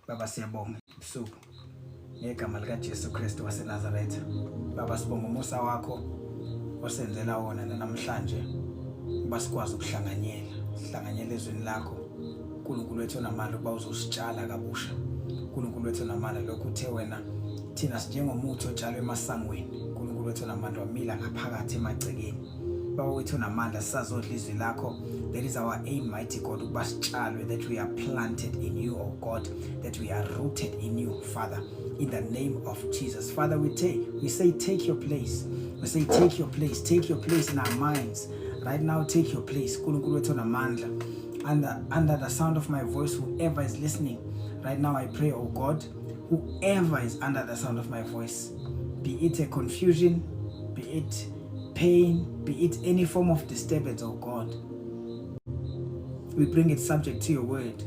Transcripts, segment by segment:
Baba siyabonga ubusuku ngegama lika Jesu Kristu waseNazaretha. Baba sibonga umusa wakho osenzela wona namhlanje basikwazi ukuhlanganyela ezweni lakho. uNkulunkulu wethu onamandla ukuba uzositshala kabusha. uNkulunkulu wethu onamandla lokhu uthe wena thina sinjengomuthi otshalwe emasangweni. uNkulunkulu wethu onamandla wamila ngaphakathi emagcekeni. Baba wethu onamandla sisazodla izwi lakho. That is our aim, mighty God, ukuba sitshalwe, that we are planted in you, oh God, that we are rooted in you, Father, in the name of Jesus. Father, we say take your place. We say take your place in our minds. Right now, take your place. uNkulunkulu wethu onamandla. Under the sound of my voice, whoever is listening right now, I pray, oh God, whoever is under the sound of my voice, be it a confusion, be it pain, be it any form of disturbance, oh God, we bring it subject to your word.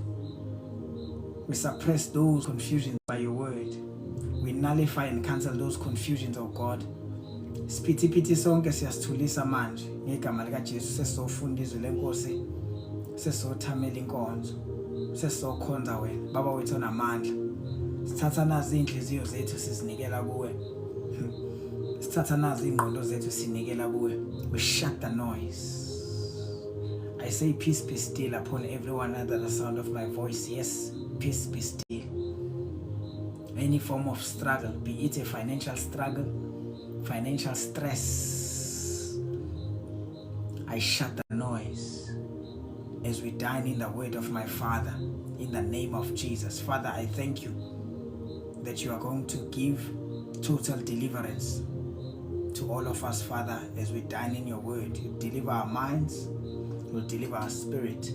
We suppress those confusions by your word. We nullify and cancel those confusions, oh God. Siphithiphithi sonke siyasithulisa manje ngegama lika Jesu. Sesofunda izwi lenkosi, sesothamela inkonzo, sesokhonza wena Baba wethu onamandla. Sithatha nazi inhliziyo zethu sizinikela kuwe. Sithatha nazi ingqondo zethu sinikela kuwe. We shut the noise. I say peace be still upon everyone under the sound of my voice. Yes, peace be still. Any form of struggle, be it a financial struggle, financial stress, I shut the noise as we dine in the word of my Father in the name of Jesus. Father, I thank you that you are going to give total deliverance to all of us, Father, as we dine in your word. You deliver our minds, you'll deliver our spirit,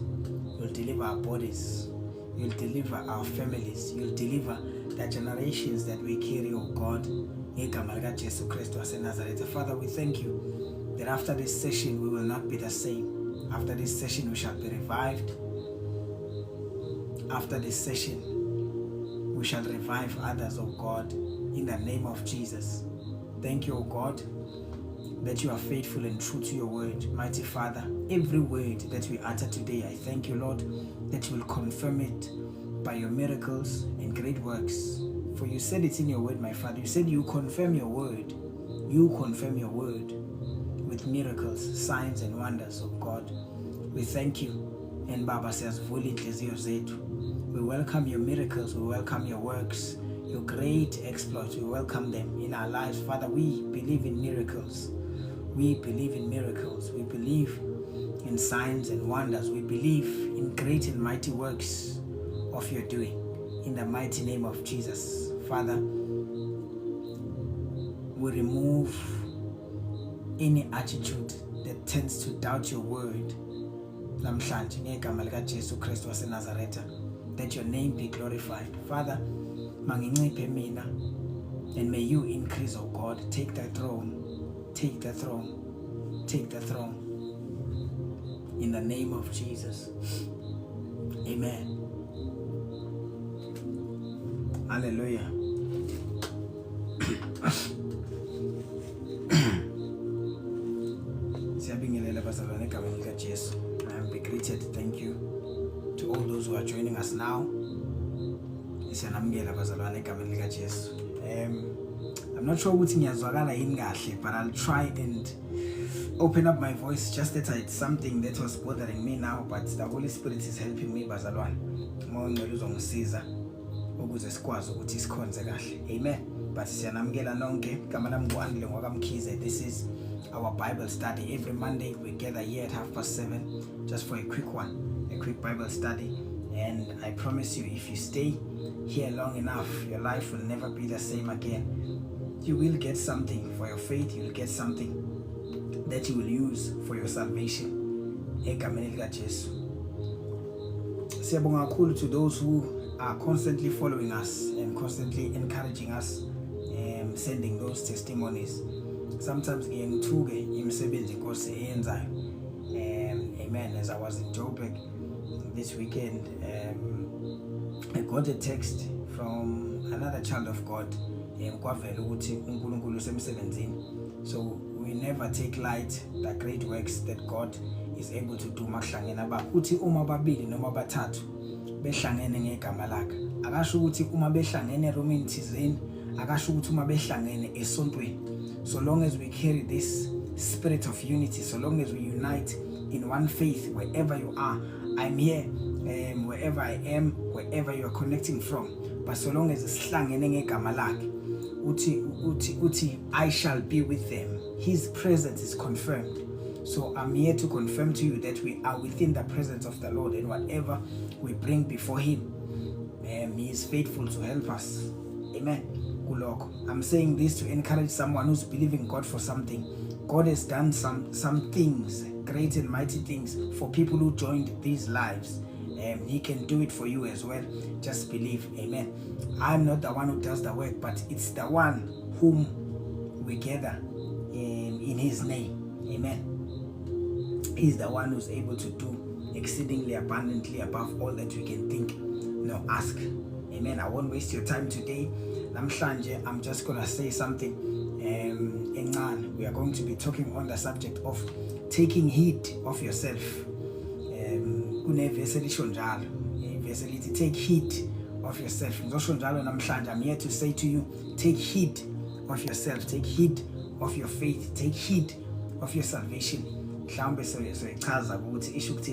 you'll deliver our bodies, you'll deliver our families, you'll deliver the generations that we carry, oh God. Father, we thank you that after this session we will not be the same. After this session we shall be revived. After this session we shall revive others, oh God, in the name of Jesus. Thank you, oh God, that you are faithful and true to your word. Mighty Father, every word that we utter today, I thank you, Lord, that you will confirm it by your miracles and great works. For you said it in your word, my Father. You said you confirm your word. You confirm your word with miracles, signs and wonders, oh God. We thank you. And Baba says, we welcome your miracles, we welcome your works, your great exploits, we welcome them in our lives. Father, we believe in miracles. We believe in miracles. We believe in signs and wonders. We believe in great and mighty works of your doing. In the mighty name of Jesus. Father, we remove any attitude that tends to doubt your word. Namhlanje ngegama lika Jesu Kristu waseNazaretha, that your name be glorified. Father, manginciphe mina, and may you increase, oh God. Take the throne. Take the throne. Take the throne. In the name of Jesus. Amen. Hallelujah. Siyabingelela bazalwane egameni lika Jesu. I am be greeted. Thank you to all those who are joining us now. Siyanamukela bazalwane egameni lika Jesu. I'm not sure ukuthi ngiyazwakala yini kahle, but I'll try and open up my voice. Just that it's something that was bothering me now, but the Holy Spirit is helping me bazalwane. Moya ongcwele uzongisiza ukuze sikwazi ukuthi sikhonze kahle. Amen. But siyanamukela nonke. Igama lami nguAndile Ngwakamkhize. This is our Bible study. Every Monday we gather here at 7:30 just for a quick Bible study. And I promise you, if you stay here long enough, your life will never be the same again. You will get something for your faith. You will get something that you will use for your salvation. Egameni lika Jesu. Siyabonga kakhulu to those who are constantly following us and constantly encouraging us, sending those testimonies. Sometimes ngiyangithuke imisebenzi inkosi eyenzayo. Amen. As I was in Joburg this weekend, I got a text from another child of God. So we never take light the great works that God is able to do. behlangene ngegama lakhe. Akasho ukuthi uma behlangene eromini thizeni, akasho ukuthi uma behlangene esontweni. So long as we carry this spirit of unity, so long as we unite in one faith, wherever you are, I'm here, wherever I am, wherever you are connecting from, but so long as sihlangene ngegama lakhe, uthi I shall be with them. His presence is confirmed. So I'm here to confirm to you that we are within the presence of the Lord, and whatever we bring before him, he is faithful to help us. Amen. I'm saying this to encourage someone who's believing God for something. God has done some things, great and mighty things, for people who joined these lives. He can do it for you as well. Just believe. Amen. I'm not the one who does the work, but it's the one whom we gather in his name. Amen. He's the one who's able to do exceedingly abundantly above all that we can think, ask. Amen. I won't waste your time today. Namhlanje, I'm just going to say something. We are going to be talking on the subject of taking heed of yourself. Take heed of yourself. I'm here to say to you, take heed of yourself. Take heed of your faith. Take heed of your salvation.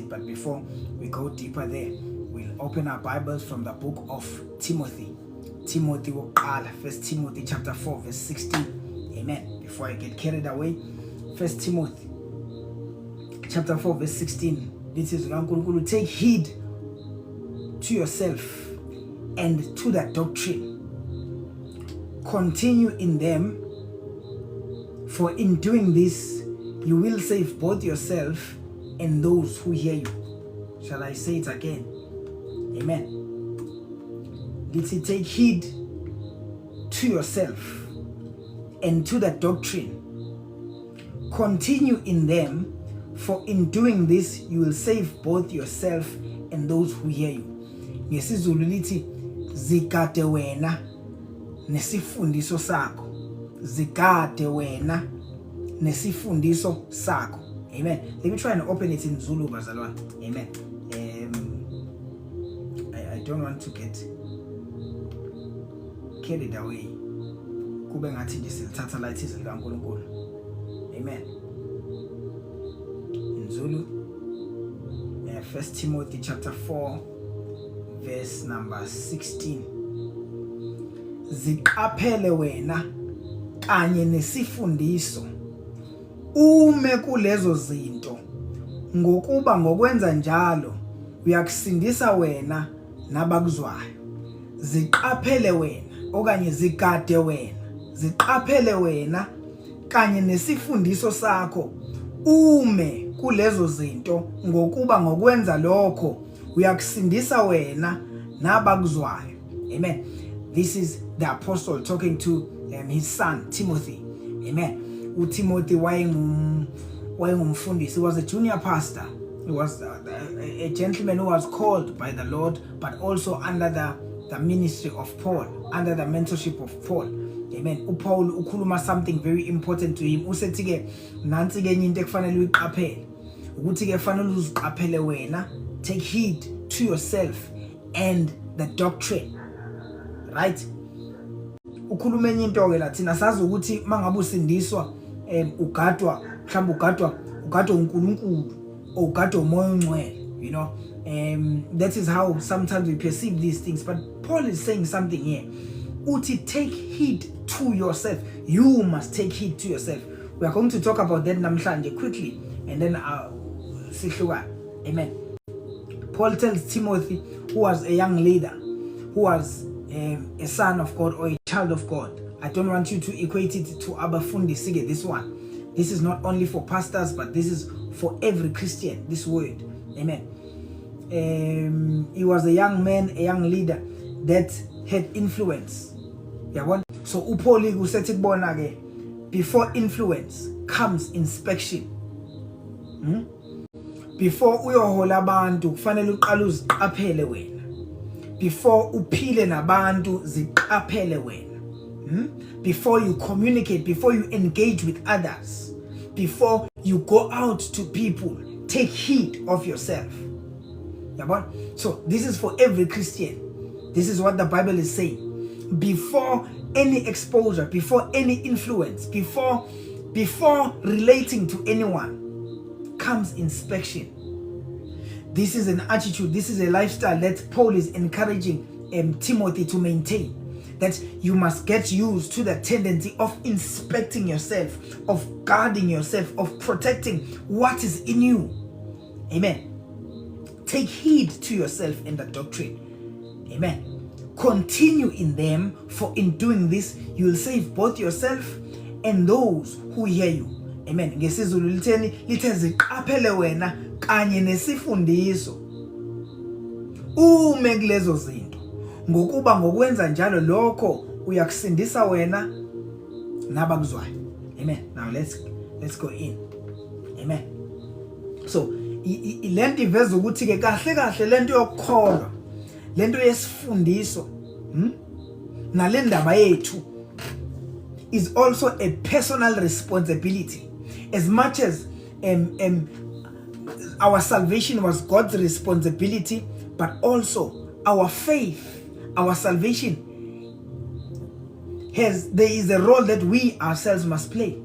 But before we go deeper there, we'll open our Bibles from the book of Timothy. Timothy 1 Timothy chapter 4 verse 16. Amen. Before I get carried away, 1 Timothy chapter 4 verse 16. This is take heed to yourself and to that doctrine. Continue in them, for in doing this you will save both yourself and those who hear you. Shall I say it again? Amen. Did he take heed to yourself and to the doctrine? Continue in them, for in doing this you will save both yourself and those who hear you. NgesiZulu lithi zigade wena nesifundiso sakho. Zigade wena nesifundiso sakho. Amen. Let me try and open it in Zulu, bazalwane. Amen. I don't want to get carried away. Kube ngathi nje silithatha la ithize likaNkulunkulu. Amen. In Zulu, 1 Timothy chapter 4 verse number 16. Ziqaphele wena kanye nesifundiso ume kulezo zinto, ngokuba ngokwenza njalo uyakusindisa wena nabakuzwayo. Ziqaphele wena okanye zigade wena. Ziqaphele wena kanye nesifundiso sakho ume kulezo zinto, ngokuba ngokwenza lokho uyakusindisa wena nabakuzwayo. Amen. This is the apostle talking to his son Timothy. Amen. Timothy wayengumfundisi. He was a junior pastor. He was a gentleman who was called by the Lord, but also under the ministry of Paul, under the mentorship of Paul. Amen. Paul ukhuluma something very important to him. Usethi ke nansi ke into ekufanele uyiqaphele. Ukuthi ke fanele uziqaphele wena. Take heed to yourself and the doctrine. Right? Ukhuluma enye into ke la thina sazi ukuthi mangabe usindiswa ugadwa mhlawumbe ugadwa uNkulunkulu or ugadwa umoya ongcwele, you know. That is how sometimes we perceive these things, but Paul is saying something here. Uti, take heed to yourself. You must take heed to yourself. We are going to talk about that namhlanje quickly, and then sihluka. Amen. Paul tells Timothy, who was a young leader, who was a son of God or a child of God. I don't want you to equate it to abafundi sige. This one, this is not only for pastors, but this is for every Christian. This word, amen. He was a young man, a young leader that had influence. Yeah, so upoli usethi kubona ke, before influence comes inspection. Before uyohola abantu kufanele uqale uziqaphele wena. Before uphile nabantu ziqaphele wena. Before you communicate, before you engage with others, before you go out to people, take heed of yourself. So this is for every Christian. This is what the Bible is saying. Before any exposure, before any influence, before relating to anyone, comes inspection. This is an attitude, this is a lifestyle that Paul is encouraging Timothy to maintain. That you must get used to the tendency of inspecting yourself, of guarding yourself, of protecting what is in you. Amen. Take heed to yourself and the doctrine. Amen. Continue in them, for in doing this you will save both yourself and those who hear you. Amen. NgesiZulu litheni lithe ziqaphele wena kanye nesifundiso ume kulezo zinto, ngokuba ngokwenza njalo lokho uyakusindisa wena nabakuzwayo. Amen. Now let's go in. Amen. So lento iveza ukuthi ke kahle lento yokukholwa, lento yesifundiso nale ndaba yethu is also a personal responsibility. As much as our salvation was God's responsibility, but also our faith, our salvation there is a role that we ourselves must play.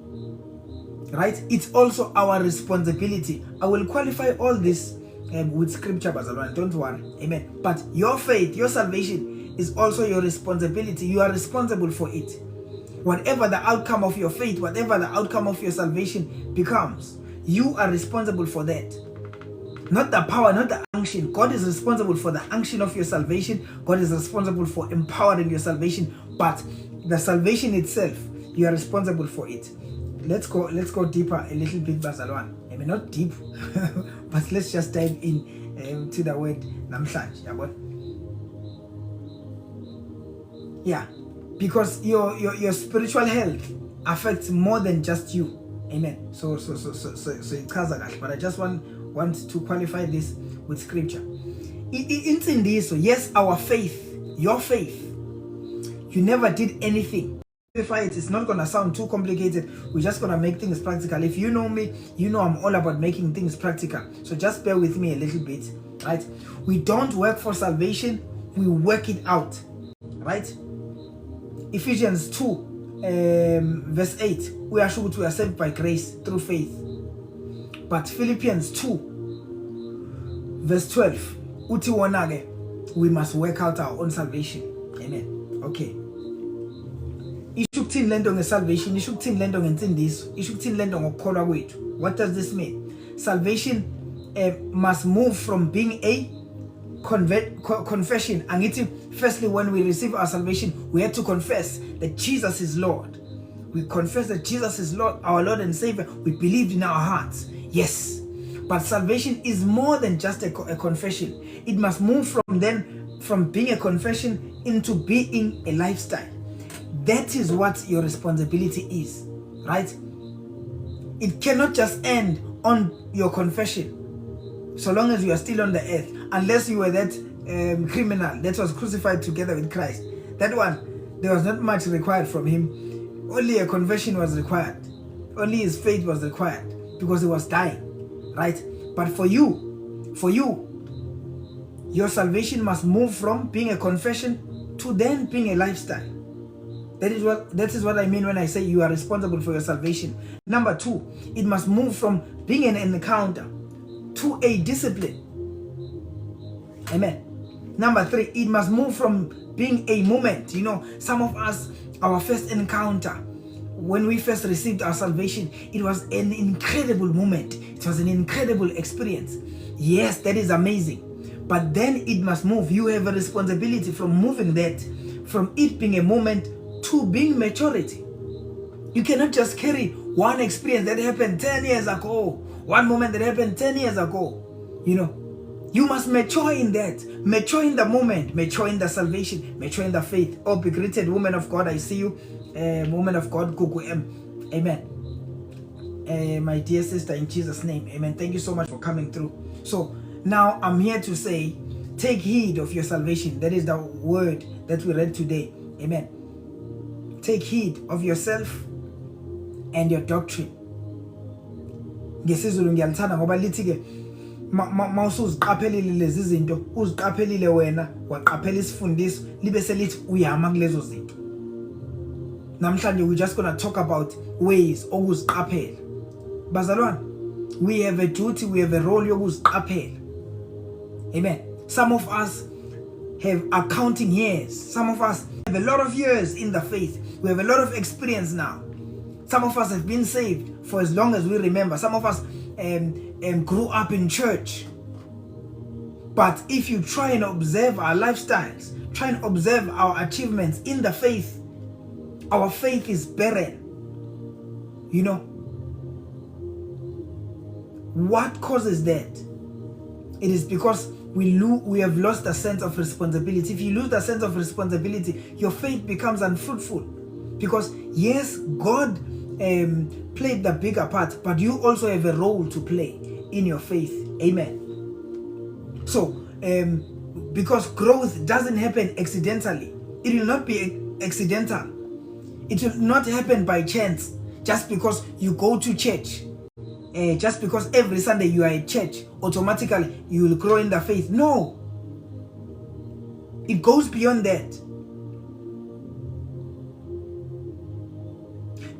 Right? It's also our responsibility. I will qualify all this with scripture, Bazalwane, don't worry. Amen. But your faith, your salvation is also your responsibility. You are responsible for it. Whatever the outcome of your faith, whatever the outcome of your salvation becomes, you are responsible for that. Not the power, not the unction. God is responsible for the unction of your salvation. God is responsible for empowering your salvation. But the salvation itself, you are responsible for it. Let's go deeper a little bit, Bazalwane. I mean, not deep, but let's just dive in to the word namhlanje. Yeah, because your spiritual health affects more than just you. Amen. So it's kaza. But I just want to qualify this with scripture. In this, yes, our faith, your faith, you never did anything. It's not going to sound too complicated. We're just going to make things practical. If you know me, you know I'm all about making things practical. So just bear with me a little bit, right? We don't work for salvation, we work it out, right? Ephesians 2 verse 8, we are sure we are saved by grace through faith. But Philippians 2 verse 12, uthi wonake, we must work out our own salvation. Amen. Okay. Ishukuthini lento ngesalvation, ishukuthini lento ngensindiso, ishukuthini lento ngokukholwa kwethu. What does this mean? Salvation must move from being a confession. Angithi, firstly, when we receive our salvation, we have to confess that Jesus is Lord. We confess that Jesus is Lord, our Lord and Savior. We believed in our hearts. Yes. But salvation is more than just a confession. It must move from being a confession into being a lifestyle. That is what your responsibility is, right? It cannot just end on your confession so long as you are still on the earth, unless you were that criminal that was crucified together with Christ. That one, there was not much required from him. Only a confession was required. Only his faith was required because he was dying, right? But for you, your salvation must move from being a confession to then being a lifestyle. That is what I mean when I say you are responsible for your salvation. Number 2, it must move from being an encounter to a discipline. Amen. Number 3, it must move from being a moment. You know, some of us, our first encounter, when we first received our salvation, it was an incredible moment. It was an incredible experience. Yes, that is amazing. But then it must move. You have a responsibility from moving that, from it being a moment to being maturity. You cannot just carry one experience that happened 10 years ago, one moment that happened 10 years ago. You know, you must mature in that, mature in the moment, mature in the salvation, mature in the faith. Oh, be greeted, woman of God, I see you. Woman of God, Gugu M. Amen. My dear sister, in Jesus' name, amen. Thank you so much for coming through. So now I'm here to say, take heed of your salvation. That is the word that we read today. Amen. Take heed of yourself and your doctrine. NgesiZulu ngiyalithanda ngoba lithi ke mawusuziqaphelile lezi zinto, uziqaphelile wena, waqaphela isifundiso, libe selithi uyama kulezo zinto. Namhlanje we just gonna talk about ways okuziqaphela. Bazalwane, we have a duty, we have a role yokuziqaphela. Amen. Some of us have accounting years. Some of us have a lot of years in the faith. We have a lot of experience now. Some of us have been saved for as long as we remember. Some of us grew up in church. But if you try and observe our lifestyles, try and observe our achievements in the faith, our faith is barren. You know, what causes that? It is because we have lost the sense of responsibility. If you lose the sense of responsibility, your faith becomes unfruitful. Because yes, God played the bigger part, but you also have a role to play in your faith. Amen. So, because growth doesn't happen accidentally. It will not be accidental. It will not happen by chance just because you go to church. Just because every Sunday you are at church, automatically you will grow in the faith. No. It goes beyond that.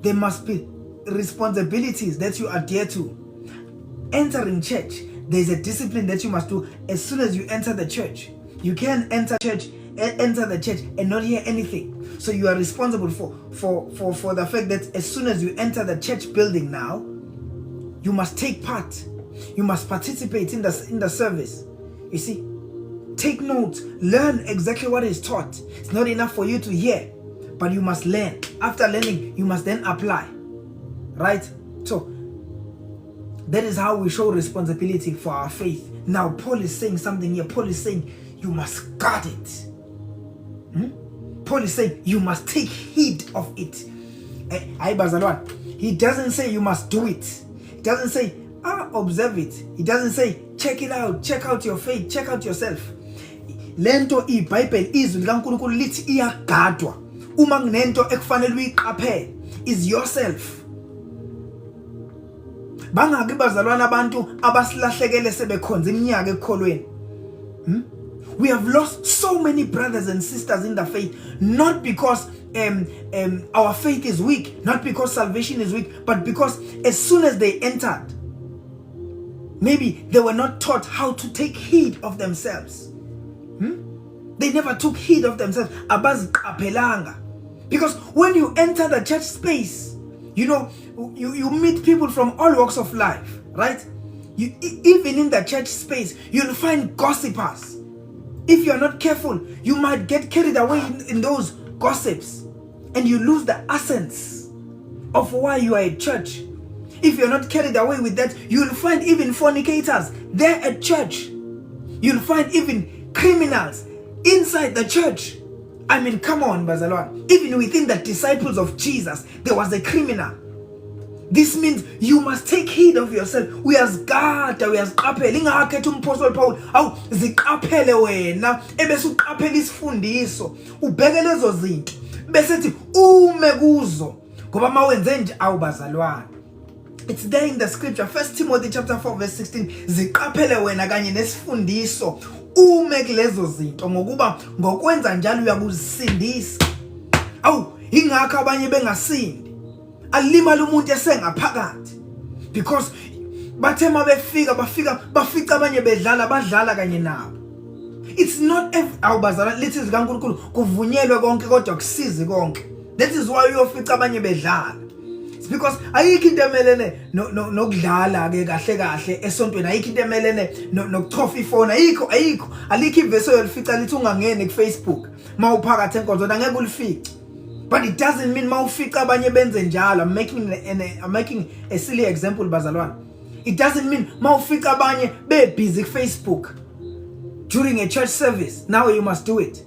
There must be responsibilities that you adhere to. Entering church, there's a discipline that you must do as soon as you enter the church. You can't enter the church and not hear anything. So you are responsible for the fact that as soon as you enter the church building now, you must take part. You must participate in the service. You see, take notes, learn exactly what is taught. It's not enough for you to hear, but you must learn. After learning, you must then apply. Right? So that is how we show responsibility for our faith. Now Paul is saying something here. Paul is saying you must guard it. Paul is saying you must take heed of it. He doesn't say you must do it. He doesn't say observe it. He doesn't say check it out, check out your faith, check out yourself. Lento iBhayibheli izwi likaNkulunkulu lithi iyagadwa. Uma kunento ekufanele uyiqaphele is yourself. Bangaki bazalwana abantu abasilahlekele sebekhonza iminyaka ekukholweni. We have lost so many brothers and sisters in the faith, not because our faith is weak, not because salvation is weak, but because as soon as they entered, maybe they were not taught how to take heed of themselves. They never took heed of themselves. Abaziqaphelanga. Because when you enter the church space, you know, you meet people from all walks of life, right? Even in the church space, you'll find gossipers. If you're not careful, you might get carried away in those gossips and you lose the essence of why you are at church. If you're not carried away with that, you'll find even fornicators there at church. You'll find even criminals inside the church. I mean, come on, Bazalwan. Even within the disciples of Jesus, there was a criminal. This means you must take heed of yourself. Uyazigada, uyaziqaphela. Ingakhetha uMapostle Paul, awu ziqaphele wena, ebese uqaphela isifundiso, ubheke lezo zinto. Bese ethi ume kuzo. Ngoba mawenze nje awu bazalwane. It's there in the scripture, 1 Timothy chapter 4 verse 16. Ziqaphele wena kanye nesifundiso. Ume kulezo zinto ngokuba ngokwenza njalo uyakuzisindisa. Awu ingakho abanye bengasindi. Alimala umuntu esengaphakathi because bathe mabefika bafica abanye badlala kanye nabo. It's not awubazala lithi zikaNkulunkulu kuvunyelwe konke kodwa kusizi konke. That is why uyofica abanye bedlala. It's because ayikho into emelene nokudlala ke kahle esontweni, ayikho into emelene nokuchofa ifone, ayikho alikho ivesi oyolifica lithi ungangeni kuFacebook mawuphakathi enkonzo angeke ulifice. But it doesn't mean mawufica abanye benze njalo. I'm making a silly example bazalwane. It doesn't mean mawufica abanye be busy Facebook during a church service now you must do it.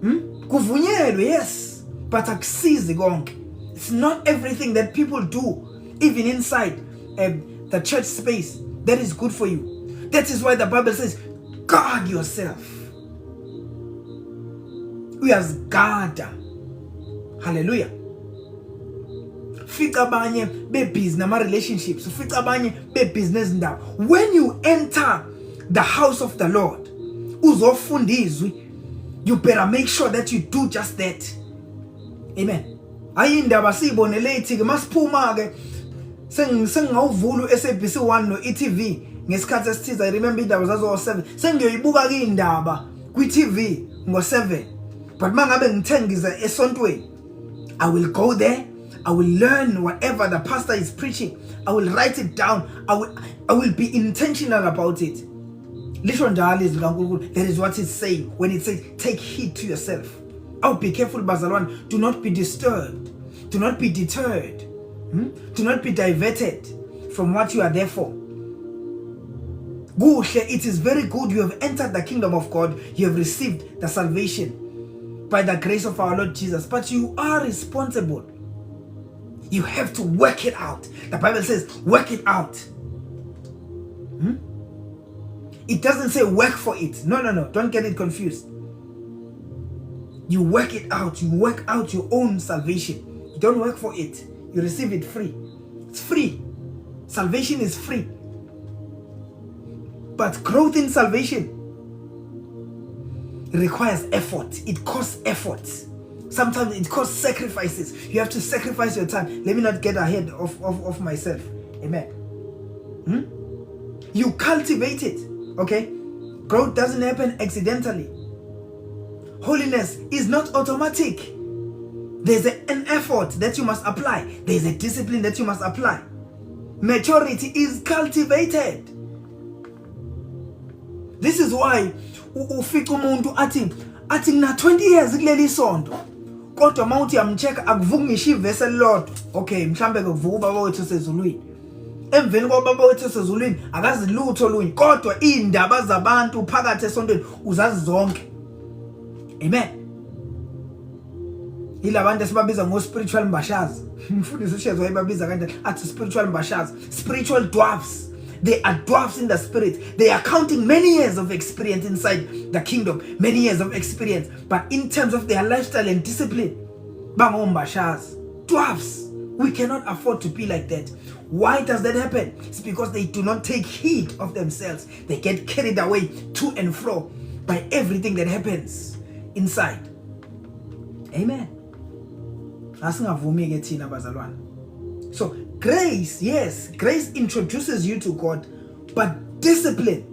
Kuvunyelwe, yes, but akusizi konke. It's not everything that people do even inside the church space that is good for you. That is why the Bible says guard yourself. Uyazigada. Hallelujah. ufica abanye bebhizi nama-relationships, ufica abanye bebhizi nezindaba. When you enter the house of the Lord, uzofunda izwi, you better make sure that you do just that. Amen. Ayindaba siyibone late-ke masiphuma-ke sengingawuvula u-SABC 1 no-e.tv ngesikhathi esithize. I remember indaba zazo-7 sengiyoyibuka-ke indaba kwi-TV ngo-7, but mangabe ngithe ngiza esontweni, I will go there, I will learn whatever the pastor is preaching, I will write it down, I will be intentional about it. Lisho njalo izwi kaNkulunkulu. That is what it's saying when it says take heed to yourself. Oh, be careful, bazalwane. Do not be disturbed, do not be deterred, do not be diverted from what you are there for. It is very good you have entered the kingdom of God, you have received the salvation by the grace of our Lord Jesus, but you are responsible. You have to work it out. The Bible says work it out. It doesn't say work for it. No, don't get it confused. You work it out. You work out your own salvation. You don't work for it. You receive it free. It's free. Salvation is free. But growth in salvation requires effort. It costs effort. Sometimes it costs sacrifices. You have to sacrifice your time. Let me not get ahead of myself. Amen. You cultivate it. Okay? Growth doesn't happen accidentally. Holiness is not automatic. There's an effort that you must apply. There's a discipline that you must apply. Maturity is cultivated. This is why ufika umuntu athi na 20 years kuleli sonto, kodwa mawuthi yamcheck akuvuki ngisho ivesi elilodwa. Okay, mhlambe ke kuvuka ubaba wethu sezulwini. Emveni kwababa wethu sezulwini akazi lutho lunye, kodwa indaba zabantu phakathi esontweni uzazi zonke. Amen. Ilabantu esibabiza ngo spiritual mbashazi. Mfundisi uShezo wayebabiza kanjani athi spiritual mbashazi, spiritual dwarfs. They are dwarfs in the spirit. They are counting many years of experience inside the kingdom, many years of experience, but in terms of their lifestyle and discipline, bangombashazi, dwarfs. We cannot afford to be like that. Why does that happen? It's because they do not take heed of themselves. They get carried away to and fro by everything that happens inside. Amen. Asingavumi ke thina bazalwane. So grace, yes, grace introduces you to God, but discipline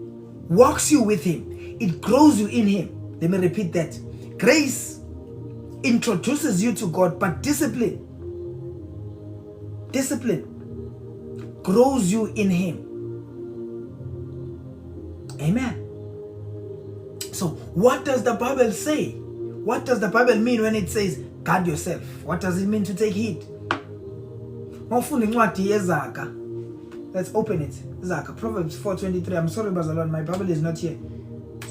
walks you with Him. It grows you in Him. Let me repeat that. Grace introduces you to God, but discipline grows you in Him. Amen. So what does the Bible say? What does the Bible mean when it says guard yourself? What does it mean to take heed? Let's open it. Zaka, Proverbs 4:23. I'm sorry, Bazalon, my Bible is not here,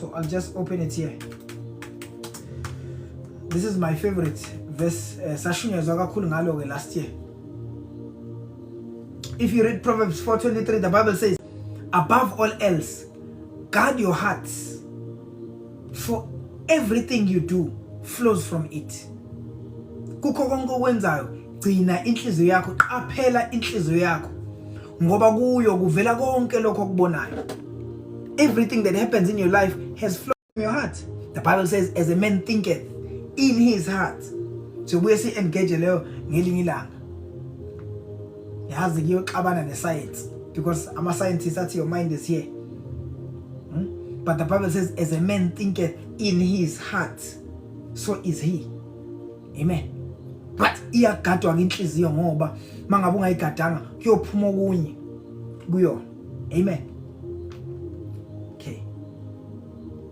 so I'll just open it here. This is my favorite verse. Last year. If you read Proverbs 4:23, the Bible says, above all else, guard your hearts, for everything you do flows from it. Kukho konke okwenzayo, gcina inhliziyo yakho, qaphela inhliziyo yakho, ngoba kuyo kuvela konke lokho okubonayo. Everything that happens in your life has flowed from your heart. The Bible says, as a man thinketh in his heart. So we see engage leyo ngelinye ilanga. Yazi kuyoxabana ne-science, because ama-scientists athi your mind is here. But the Bible says, as a man thinketh in his heart, so is he. Amen. But iyagadwa inhliziyo ngoba mangabe ungayigadanga kuyophuma okunye kuyo. Amen. Okay.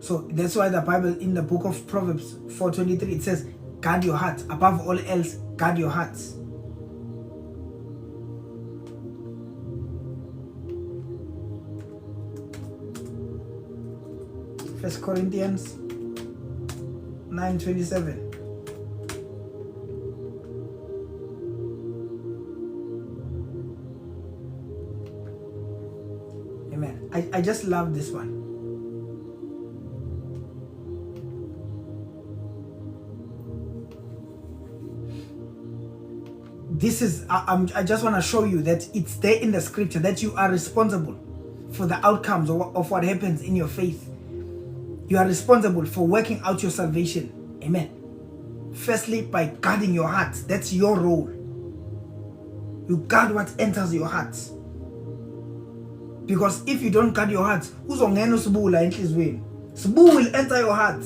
So that's why the Bible in the book of Proverbs 4:23 it says, guard your heart. Above all else, guard your hearts. First Corinthians 9:27. Amen. I just love this one. this is, I just want to show you that it's there in the scripture that you are responsible for the outcomes of what happens in your faith. You are responsible for working out your salvation. Amen. Firstly, by guarding your heart. That's your role. You guard what enters your heart. Because if you don't guard your heart, uzongena usibu la enhlizweni. Sibu will enter your heart.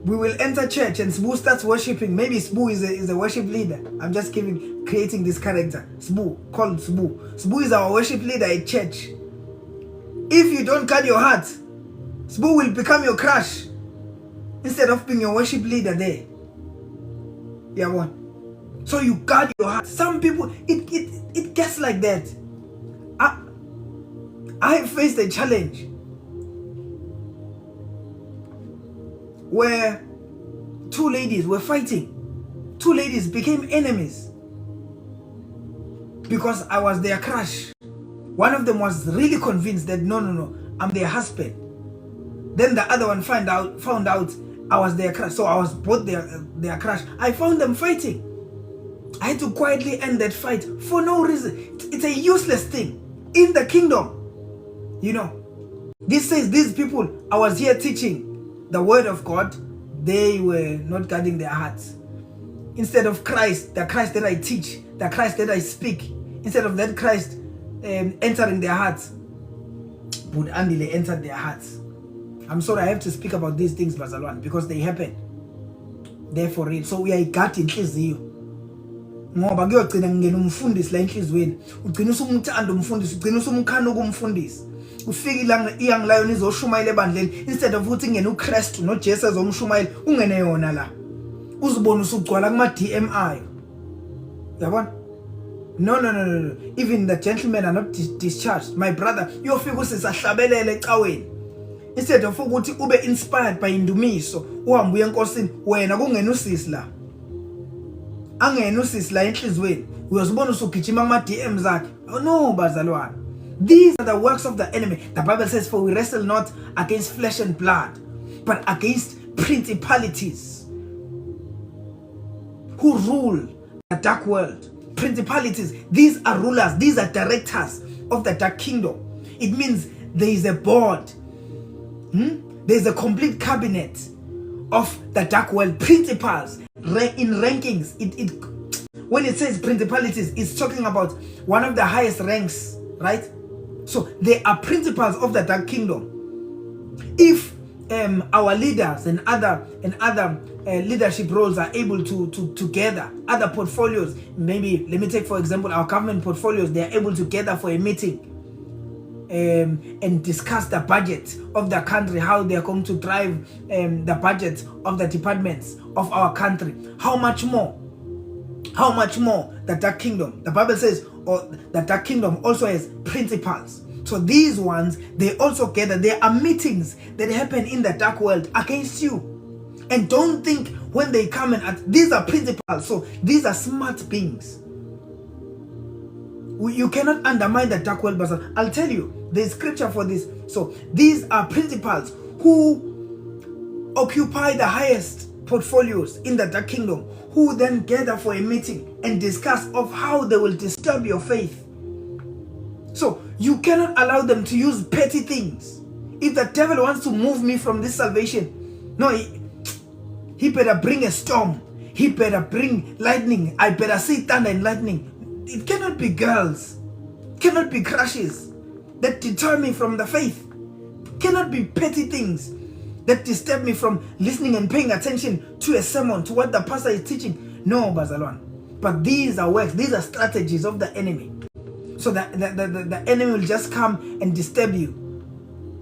We will enter church and Sbu starts worshiping. Maybe Sbu is a worship leader. I'm just creating this character. Sbu, called Sbu. Sbu is our worship leader at church. If you don't guard your heart, Sbu will become your crush instead of being your worship leader there. Yeah, what? So you guard your heart. Some people, it gets like that. I faced a challenge where two ladies were fighting. Two ladies became enemies because I was their crush. One of them was really convinced that no, I'm their husband. Then the other one found out I was their crush. So I was both their crush. I found them fighting. I had to quietly end that fight for no reason. It's a useless thing in the kingdom. You know, this says these people, I was here teaching the word of God, they were not guarding their hearts. Instead of Christ, the Christ that I teach, the Christ that I speak, instead of that Christ entering their hearts, would Andile entered their hearts. I'm sorry, I have to speak about these things, Bazalwane, because they happen. They're for real. So we are got in inhliziyo. Ngoba kuyogcina ngene umfundisi la enhlizweni. Ugcina usumthanda umfundisi, ugcina usumkhana kumfundisi. Ufika ilanga iyang lion izoshumayela ebandleni instead of ukuthi ngene uKristu noJesu ezomshumayela ungene yona la. Uzibona usugcwala kuma DMI. Yabona? No. Even the gentlemen are not discharged. My brother, uyofika usisahlabelele ecaweni. Instead of ukuthi ube inspired by indumiso, uhambe uye enkosini, wena kungena usisi la. Angena usisi la enhlizweni. Uyozibona usugijima kuma DMs zakhe. Oh no, bazalwane. These are the works of the enemy. The Bible says, for we wrestle not against flesh and blood, but against principalities who rule the dark world. Principalities, these are rulers, these are directors of the dark kingdom. It means there is a board, there is a complete cabinet of the dark world. Principals, in rankings, when it says principalities, it's talking about one of the highest ranks, right? So they are principals of the dark kingdom. If our leaders and other leadership roles are able to gather other portfolios, maybe let me take for example our government portfolios, they are able to gather for a meeting and discuss the budget of the country, how they are going to drive the budget of the departments of our country. How much more the dark kingdom? The Bible says the dark kingdom also has principals. So these ones, they also gather. There are meetings that happen in the dark world against you. And don't think when they come these are principals. So these are smart beings. You cannot undermine the dark world, but I'll tell you, there's scripture for this. So these are principals who occupy the highest portfolios in the dark kingdom, who then gather for a meeting and discuss of how they will disturb your faith. So you cannot allow them to use petty things. If the devil wants to move me from this salvation, no, he better bring a storm. He better bring lightning. I better see thunder and lightning. It cannot be girls. It cannot be crushes that deter me from the faith. It cannot be petty things that disturb me from listening and paying attention to a sermon, to what the pastor is teaching. No, Bazalwane. But these are works, these are strategies of the enemy. So that the enemy will just come and disturb you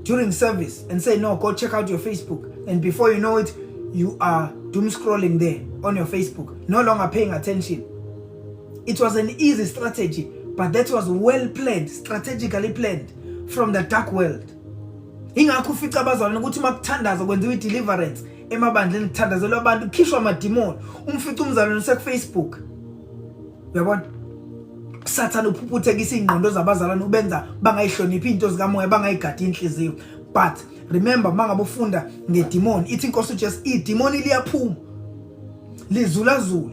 during service and say, no, go check out your Facebook. And before you know it, you are doom scrolling there on your Facebook, no longer paying attention. It was an easy strategy, but that was well planned, strategically planned from the dark world. Ingakho ufica abazalwane ukuthi makuthandaza kwenziwa deliverance emabandleni kuthandazelwa abantu kukhishwa amademon, umfica umzalwane Facebook. Uyabona? Sathana uphuphethekisa ingqondo zabazalwane ubenza bangayihloniphi into zikamoya, bangayigadi inhliziyo. But remember, mangabe ufunda ngedemon, ithi inkosi uJesu idemon liyaphuma. lizula zulu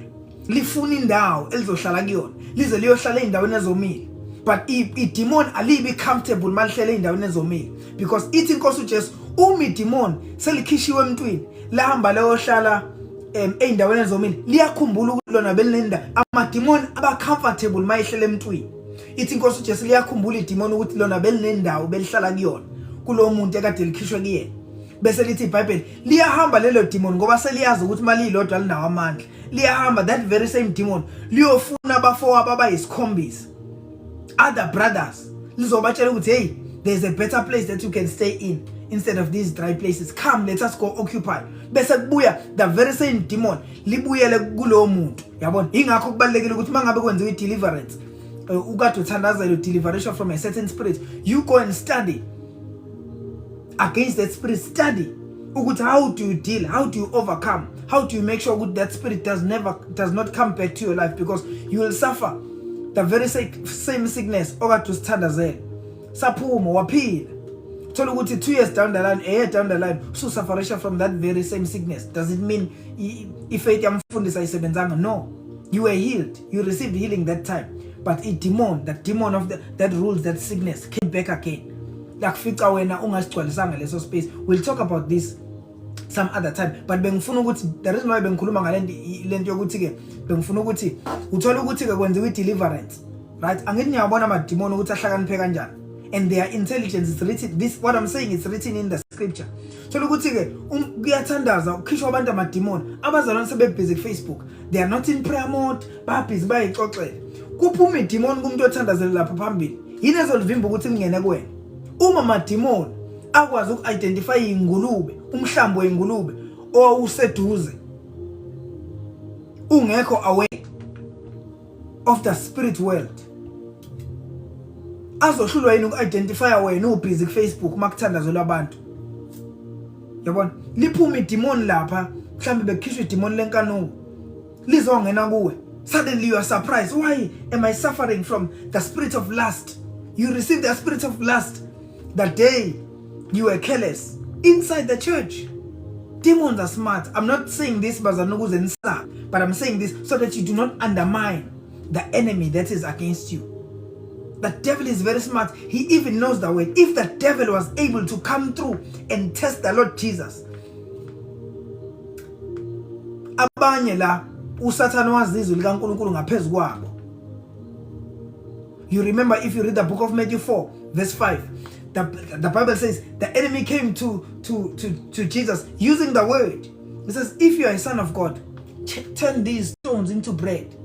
lifuna indawo elizohlala kuyona lize liyohlala endaweni ezomile. But i-demon alibi comfortable malihlele endaweni ezomile, because ithi inkosi uJesu i-demon selikhishiwe emntwini lahamba leyohlala endaweni ezomile liyakhumbula ukuthi lona belinenda ama-demon aba comfortable mayihlele emntwini. Ithi inkosi uJesu liyakhumbula i-demon ukuthi lona belinendawo belihlala kuyona kulo muntu ekade likhishwe kuyena. Bese lithi iBhayibheli liyahamba lelo demon ngoba seliyazi ukuthi mali lilodwa linawo amandla. Liyahamba that very same demon liyofuna abafowabo abayisikhombisa, other brothers, lizobatshela ukuthi hey, there's a better place that you can stay in instead of these dry places. Come, let us go occupy. Bese kubuya the very same demon libuyele kulowo muntu. Yabona ingakho kubalekile ukuthi mangabe kwenziwe deliverance, ukade uthandazela deliveration from a certain spirit, you go and study against that spirit. Study ukuthi how do you deal, how do you overcome, how do you make sure that spirit does not come back to your life, because you will suffer the very same sickness okade usithandazela. Saphuma waphila, thola ukuthi 2 years down the line, a year down the line, ususufferation from that very same sickness. Does it mean ifaith yamfundisi ayisebenzanga? No, you were healed, you received healing that time, but the demon of that rules that sickness came back again. Lakufica wena ungasigcwalisanga leso space. We'll talk about this some other time, but bengifuna ukuthi the reason why bengikhuluma ngalento yokuthi ke bengifuna ukuthi uthola ukuthi ke kwenziwe deliverance, right? Angithi ngiyabona ama demon ukuthi ahlakaniphe kanjani, and their intelligence is written. This what I'm saying is written in the scripture. Thola ukuthi ke kuyathandaza ukhishwa abantu ama demon abazalwane sebebusy Facebook, they are not in prayer mode, ba busy bayixoxela. Kuphuma idemon kumuntu othandazela lapha phambili, yini ezolivimba ukuthi lingene kuwena. Uma ama demon akwazi uku-identify ingulube, umhlambo wengulube owuseduze, ungekho aware of the spirit world, azohlulwa yini uku-identify wena ubusy Facebook makuthandazelwa abantu. Yabona liphuma idemon lapha, mhlambe bekhishwa idemon lenkanuko lizongena kuwe. Suddenly you are surprised. Why am I suffering from the spirit of lust? You received the spirit of lust the day you were careless inside the church. Demons are smart. I'm not saying this but I'm saying this so that you do not undermine the enemy that is against you. The devil is very smart. He even knows the way. If the devil was able to come through and test the Lord Jesus, abanye la uSathane wazizwe likaNkulunkulu ngaphezulu kwabo. You remember, if you read the book of Matthew 4 verse 5, the Bible says the enemy came to Jesus using the word. It says, if you are a son of God, turn these stones into bread.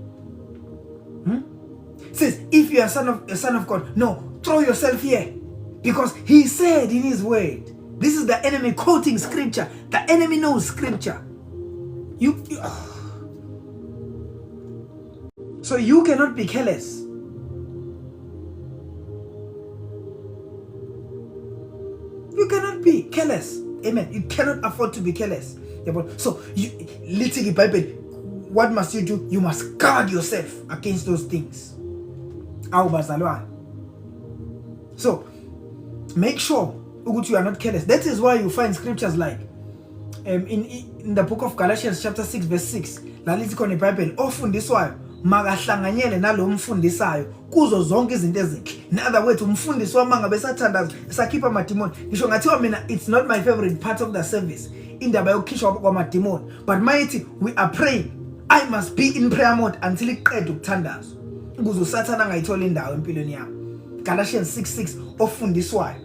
It says, if you are a son of God, no, throw yourself here, because he said in his word. This is the enemy quoting scripture. The enemy knows scripture. So you cannot be careless. You cannot be careless. Amen. You cannot afford to be careless. So, what must you do? You must guard yourself against those things. So, make sure you are not careless. That is why you find scriptures like in the book of Galatians chapter 6 verse 6. Lalithi khona iBhayibheli ofundiswayo makahlanganyele nalo mfundisayo kuzo zonke izinto ezinhle. In other words, umfundisi wamangabe sathandaza sakhipha amademon. Ngisho ngathiwa mina it's not my favorite part of the service, indaba yokukhishwa kwamademon, but mighty we are praying. I must be in prayer mode until iqede ukuthandaza ukuze uSathane angayithola indawo empilweni yami. Galatians 6:6 ofundiswayo.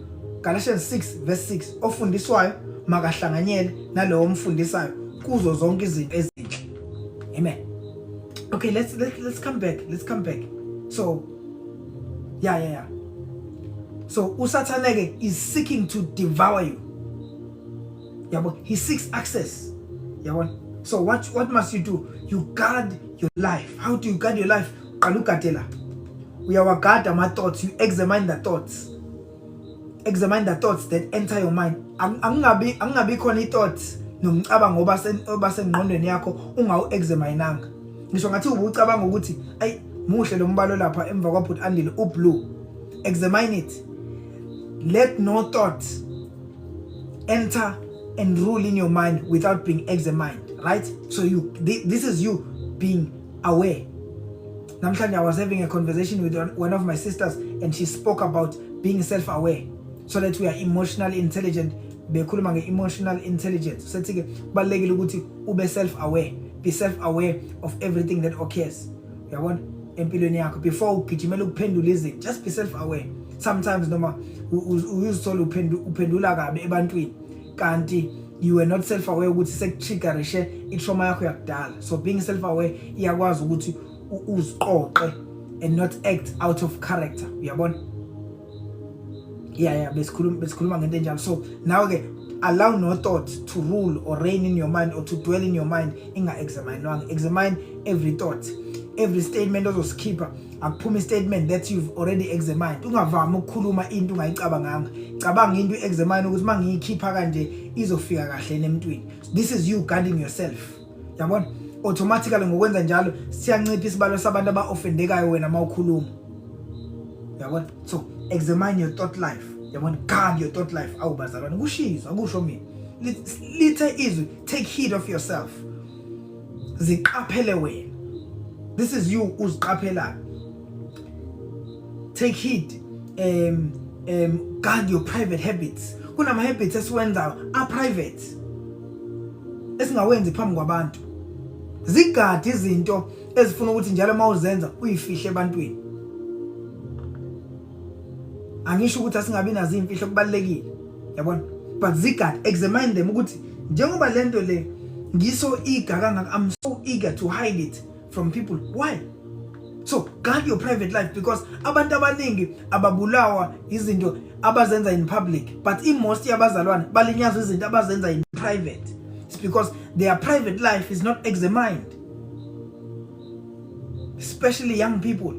Galatians 6 verse 6 ofundiswayo makahlanganyele nalowo mfundisayo kuzo zonke izinto ezinhle. Amen. Okay, let's come back. Let's come back. So, yeah. So uSathane is seeking to devour you. But he seeks access. So what must you do? You guard your life. How do you guard your life? We are guard my thoughts. You examine the thoughts. Examine the thoughts that enter your mind. Angabi khona thoughts nomcabango obasengqondweni yakho ungawu-examineanga. Ngisho ngathi ubucabanga ukuthi ayi muhle lo mbalo lapha emva kwaphuthi andile ublue. Examine it. Let no thought enter and rule in your mind without being examined, right? So this is you being aware. Namhlanje I was having a conversation with one of my sisters, and she spoke about being self-aware, so that we are emotionally intelligent. Bekhuluma nge-emotional intelligence. Sethi-ke kubalekile ukuthi ube self-aware, be self-aware of everything that occurs. Uyabona empilweni yakho before ugijimela ukuphendula izinto, just be self-aware. Sometimes noma uyizithola uphendula kabi ebantwini kanti you were not self-aware ukuthi sekutriggerishe i-trauma yakho yakudala. So being self-aware iyakwazi ukuthi uziqoqe and not act out of character. Uyabona? Yeah, besikhuluma ngento enjalo. So now ke allow no thought to rule or reign in your mind or to dwell in your mind. Examine every thought, every statement ozoskipper. Akuphuma statement that you've already examined. Ungavami ukukhuluma into ungayicabanganga. Cabanga into examine ukuthi mangiyikhipha kanje izofika kahle nemntwini. This is you guarding yourself. Yabona? Automatically ngokwenza njalo siyancipha isibalo sabantu aba-offendekayo wena mawukhuluma. Yabona? So examine your thought life. Yabona? Guard your thought life. Awubazalwane kushizwa akusho mina. Lithe izwi, take heed of yourself. Ziqaphele wena. This is you uziqaphelayo. Take heed. Guard your private habits. Kunama habits esiwenzayo are private. Esingawenzi phambi kwabantu. Zigade izinto ezifuna ukuthi njalo mawuzenza uyifihle ebantwini. Angisho ukuthi asingabi nazo imfihlo kubalekile. Yabona? But zigade, examine them ukuthi njengoba lento le ngiso eager kangaka, I'm so eager to hide it from people. Why? So guard your private life, because abantu abaningi ababulawa izinto abazenza in public, but most yabazalwane balinyazwa izinto abazenza in private. It's because their private life is not examined. Especially young people.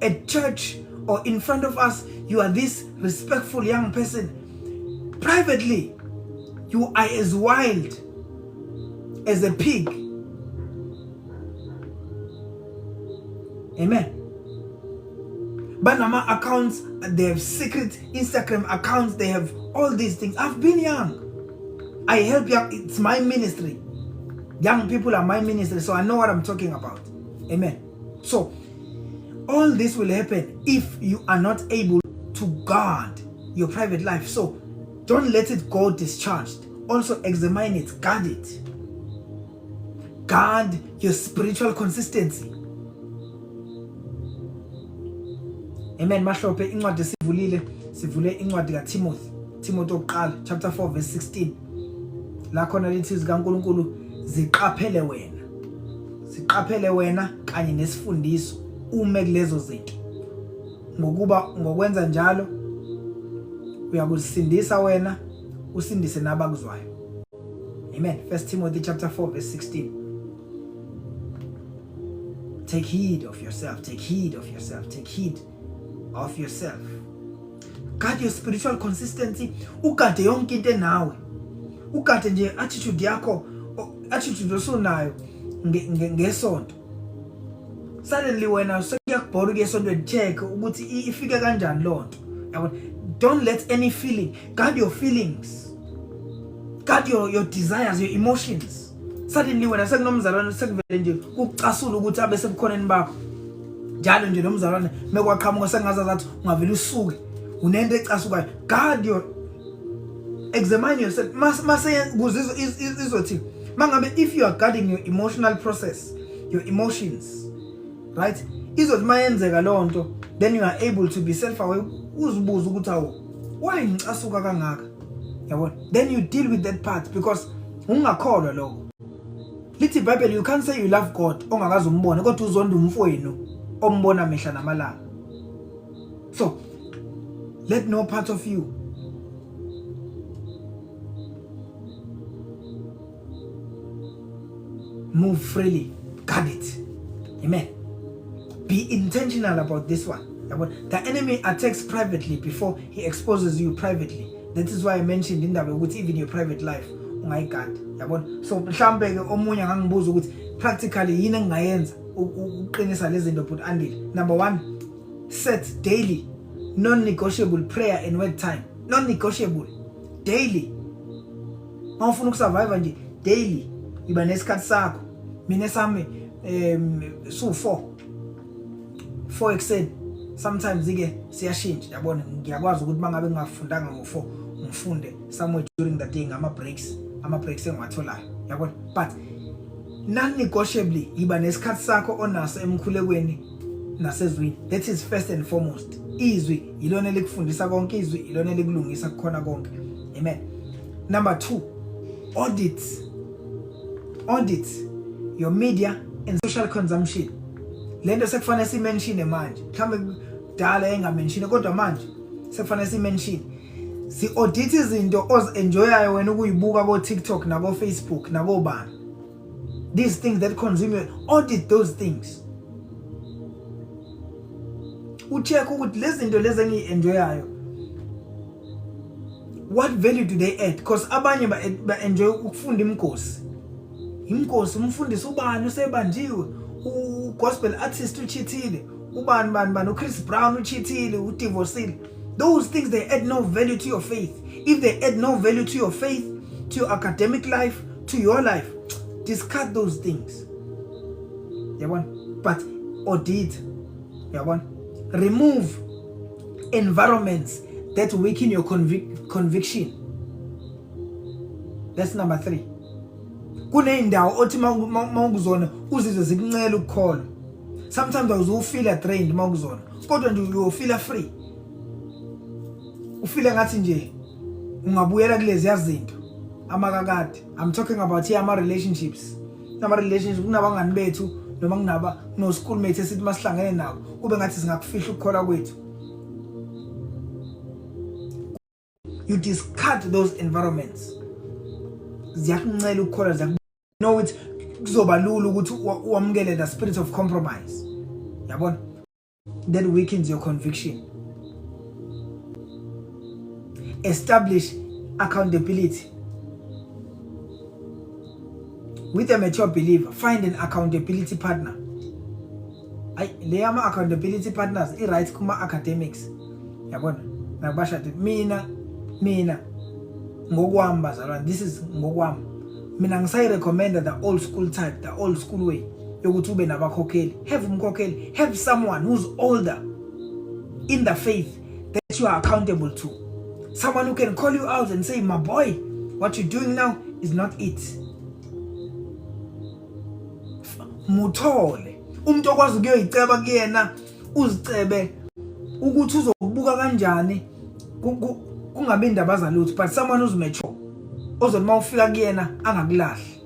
At church or in front of us, you are this respectful young person. Privately, you are as wild as a pig. Amen. Banama accounts, they have secret Instagram accounts, they have all these things. I've been young. I help young, it's my ministry. Young people are my ministry, so I know what I'm talking about. Amen. So all this will happen if you are not able to guard your private life. So don't let it go discharged. Also examine it, guard it. Guard your spiritual consistency. Amen. Mahlophe incwadi sivule incwadi kaTimothy oqala chapter 4 verse 16. La khona lithi zikaNkulunkulu ziqaphele wena kanye nesifundiso ume kulezo zinto. Ngokwenza njalo uyakuzisindisa wena usindise nabakuzwayo. Amen. 1 Timothy chapter 4 verse 16. Take heed of yourself. Take heed of yourself. Take heed of yourself. Guard your spiritual consistency. Ugade yonke into nawe. Ugade nje attitude yakho, attitude osunayo ngesonto. Suddenly wena sekuyakubhora ngesonto check ukuthi ifike kanjani lonto. Yabona? Don't let any feeling, guard your feelings. Guard your desires, your emotions. Suddenly wena sekunomzalwane sekuvele nje ukucasula ukuthi abe sebukhoneni bakho. Njalo nje nomzalwane mekwaqhamuka sengaza zathi ungavela usuke unento ecasukayo. Guard your, examine yourself. Mase kuzizwa izothi mangabe if you are guarding your emotional process, your emotions, right? Izothi mayenzeka lonto, then you are able to be self-aware. Uzibuza ukuthi awu why ngicasuka kangaka. Yabona? Then you deal with that part, because ungakholwa lokho. Lithi iBhayibheli, you can't say you love God ongakazi umbone kodwa uzonda umfowenu ombona mehla namalanga. So let no part of you move freely. Guard it. Amen. Be intentional about this one. The enemy attacks privately before he exposes you privately. That is why I mentioned in that with even your private life. Ungayigada. Yabona? So mhlambe ke omunye angangibuza ukuthi practically yini engayenza uqinisa lezi zinto but andile. Number 1, set daily non-negotiable prayer and word time. Non-negotiable. Daily. Mawufuna ukusurvive nje daily iba nesikhathi sakho. Mina sami so 4 ekseni sometimes ke siyashintsha yabona ngiyakwazi ukuthi mangabe ngingafundanga ngo4 ngifunde somewhere during the day ama breaks engiwatholayo yabona but non-negotiably iba nesikhathi sakho onaso emkhulekweni nasezwini. That is first and foremost. Izwi ilona elikufundisa konke, izwi ilona elikulungisa kukhona konke. Amen. Number 2, audit your media and social consumption. Lento sekufanele simention manje. Mhlawumbe kudala engamention kodwa manje sekufanele simention. Si audit izinto ozenjoyayo wena ukuyibuka ko TikTok na ko Facebook na ko bani. These things that consume you, audit those things. Ucheck ukuthi lezi zinto lezi engienjoyayo, what value do they add? Because abanye ba enjoy ukufunda imkosi umfundisi ubani usebanjiwe, gospel artist uchithile, ubani uChris Brown uchithile, uDivosile. Those things, they add no value to your faith. If they add no value to your faith, to your academic life, to your life, discard those things. But audit. Remove environments that weaken your conviction. That's number 3. Kunendawo othi mawukuzona uzizwe zikuncela ukukholwa. Sometimes you feel drained mawukuzona, kodwa nje you feel free. Ufile ngathi nje ungabuyela kulezi yazinto amakakade. I'm talking about ama relationships. Kunabangani bethu noma no schoolmates esithi masihlangene nabo kube ngathi singakufihla ukukholwa kwethu. You discard those environments. Ziyakuncela ukukholwa, know it kuzoba lula ukuthi uamukele the spirit of compromise. Yabona? That weakens your conviction. Establish accountability. With a mature believer, find an accountability partner. Leyama accountability partners right kuma academics. Yabona? Nabasha mina ngokwami bazalwane, this is ngokwami. Mina ngisayi recommend the old school type, the old school way yokuthi ube nabakhokheli. Have umkhokheli, have someone who's older in the faith that you are accountable to. Someone who can call you out and say, my boy, what you're doing now is not it. Muthole umuntu okwazi ukuyoyiceba kuyena, uzicebe ukuthi uzokubuka kanjani kungabe indaba zalutho, but someone who's mature ozothi mawufika kuyena angakulahli.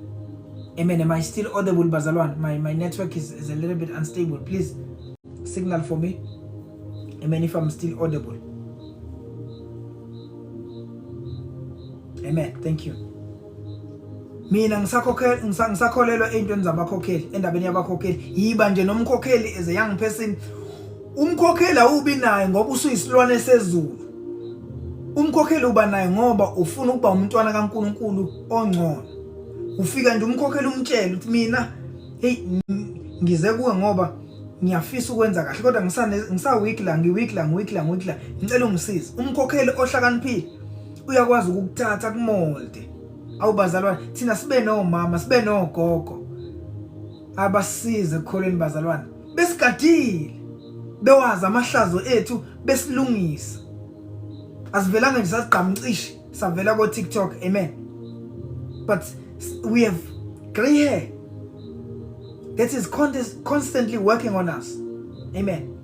Amen. Am I still audible bazalwane? My network is a little bit unstable. Please signal for me. Amen. If I'm still audible. Amen. Thank you. Mina ngisakholelwa entweni zabakhokheli, endabeni yabakhokheli. Yiba nje nomkhokheli as a young person. Umkhokheli awubi naye ngoba usuyisilwane sezulu. Umkhokheli uba naye ngoba ufuna ukuba umntwana kaNkulunkulu ongcono. Ufika nje umkhokheli umtshela ukuthi mina hey ngize kuwe ngoba ngiyafisa ukwenza kahle kodwa ngisaweak la ngicela ungisize. Umkhokheli ohlakaniphile uyakwazi ukukuthatha kumolde. Awubazalwane thina sibe nomama sibe nogogo abasize ekukholweni bazalwane, besigadile bewazi amahlazo ethu besilungisa. Asivelanga nje sasiqhamcishi savela ko TikTok. Amen. But we have gray hair that is constantly working on us. Amen.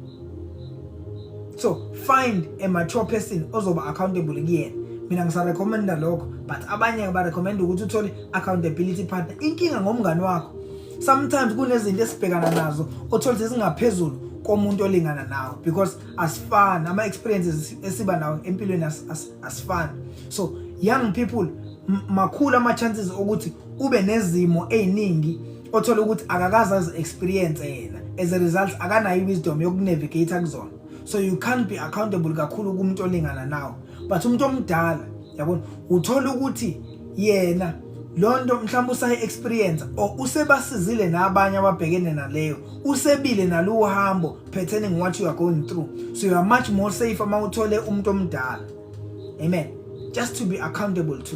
So find a mature person ozoba accountable again. Mina ngisarecommenda lokho, but abanye ba recommend ukuthi uthole accountability partner. Inkinga ngomngani wakho, sometimes kunezinto esibhekana nazo othola sezingaphezulu komuntu olingana nawe, because asifani ama experiences esiba nawo empilweni asifani. So young people makhulu ama chances ukuthi ube nezimo eziningi othola ukuthi akakaza experience yena, as a result akanayo wisdom yokunavigate kuzona. So you can't be accountable kakhulu kumuntu olingana nawe. But umuntu omdala yabona uthola ukuthi yena lonto mhlawumbe usayi experience or usebasizile nabanye ababhekene naleyo, usebile nalo uhambo pertaining what you are going through. So you are much more safe uma uthole umuntu omdala. Amen. Just to be accountable to.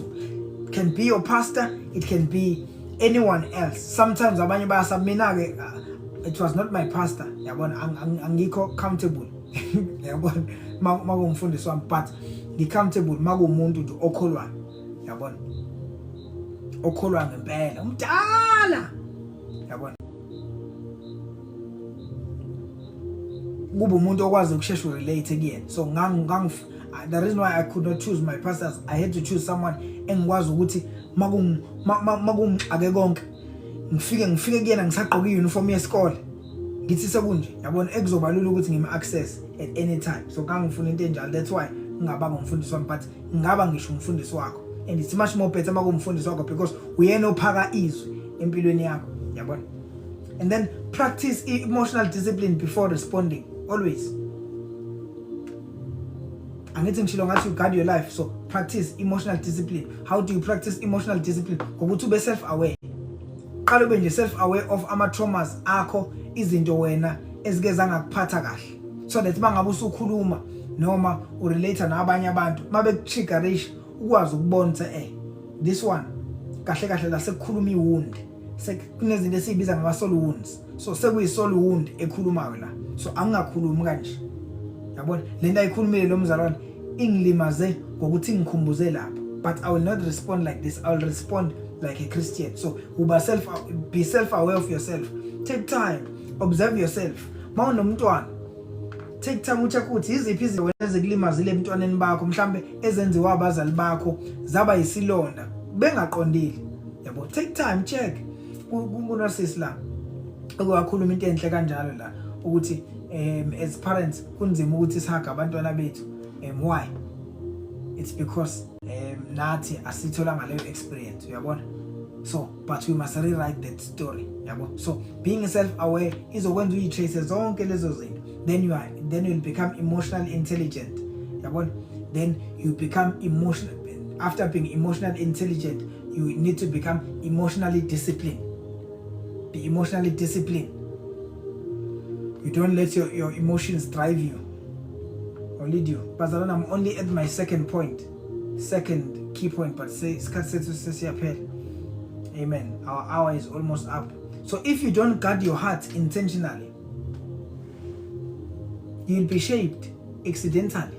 It can be your pastor, it can be anyone else. Sometimes abanye bayasabmina ke it was not my pastor. Yabona angikho comfortable. Yabona makungumfundisi wami, but ngicomfortable makumuntu nje okholwayo. Yabona. Okholwa ngempela, umdala. Yabona. Kuba umuntu okwazi ukushesha relate kuyena. So the reason why I could not choose my pastors, I had to choose someone engikwazi ukuthi ake konke ngifike kuyena ngisagqoka iuniform yesikole ngithi sekunje, yabona ekuzobalula ukuthi ngime access at any time. So ngangifuna into enjalo, that's why ngingaba ngumfundisi wami, but ngaba ngisho umfundisi wakho, and it's much more better makumfundisi wakho because uyena ophaka izwi empilweni yakho, yabona. And then practice emotional discipline before responding, always. Angithi ngishilo ngathi you guard your life, so practice emotional discipline. How do you practice emotional discipline? Ngokuthi ube self aware. Qala ube nje self aware of ama traumas akho, izinto wena ezike zangakuphatha kahle, so that mangabe usukhuluma noma urelate nabanye abantu mabe kutriggerisha ukwazi ukubona ukuthi this one kahle kahle la sekukhuluma iwound, sekunezinto esibiza ngama soul wounds, so sekuyi soul wound ekhulumayo la, so angingakhulumi kanje. Yabona lento ayikhulumile lo mzalwane ingilimaze ngokuthi ngikhumbuze lapha, but I will not respond like this. I will respond like a Christian. So be self aware of yourself. Take time, observe yourself. Mawunomntwana, take time ucheck ukuthi iziphi izinto ezikulimazile emntwaneni bakho, mhlambe ezenziwa abazali bakho zaba yisilonda bengaqondile. Yabo, take time, check. Kunosisi la okukhuluma into enhle kanjalo la ukuthi as parents kunzima ukuthi sihaga abantwana bethu. Why? It's because nathi asithola ngaleyo experience, uyabona. So but we must rewrite that story, yabo. So being self-aware izokwenza uyitrace zonke lezo zinto, then you'll become emotionally intelligent, yabo. Then you become emotional. After being emotionally intelligent, you need to become emotionally disciplined. Be emotionally disciplined. You don't let your emotions drive you or lead you. But I'm only at my second key point, but say amen. Our hour is almost up. So if you don't guard your heart intentionally, you'll be shaped accidentally.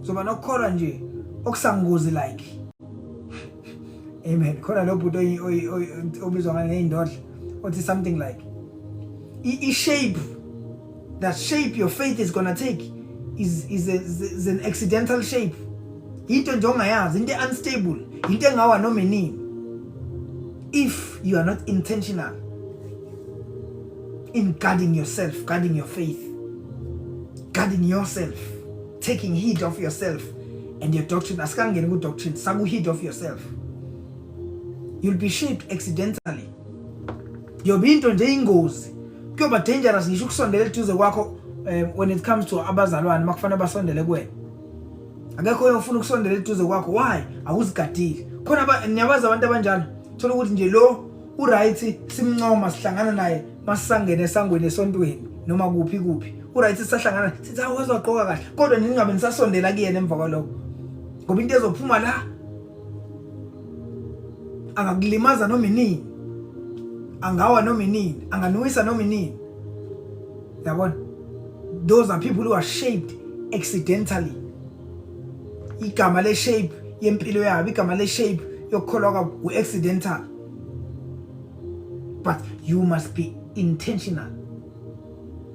So banokhola nje okusangozi like amen. Khona lo bhuto obizwa ngeyindodla othi something like shape, that shape your faith is gonna take is an accidental shape. Into nje ongayazi, into unstable, into engawa noma inini. If you are not intentional in guarding yourself, guarding your faith, guarding yourself, taking heed of yourself and your doctrine, asikangeni ku doctrine, saku heed of yourself, you'll be shaped accidentally. Yoba into nje ingozi, kuyoba dangerous ngisho ukusondela eduze kwakho when it comes to abazalwane makufanele basondele kuwena. Akekho oyofuna ukusondela eduze kwakho, why? Awuzigadile. Khona niyabaza abantu abanjalo, thola ukuthi nje lo uright simncoma sihlangana naye masisangene esangweni esontweni noma kuphi uright sisahlangana sithi awuzwa gqoka kahle, kodwa ningabe nisasondela kuyena emva kwalokho, ngoba into ezophuma la angakulimaza noma inini, angawa noma inini, anganuwisa noma inini. Yabona, those are people who are shaped accidentally. Igama le shape yempilo yabo, igama le shape yokukholwa kwabo u-accidental. But you must be intentional.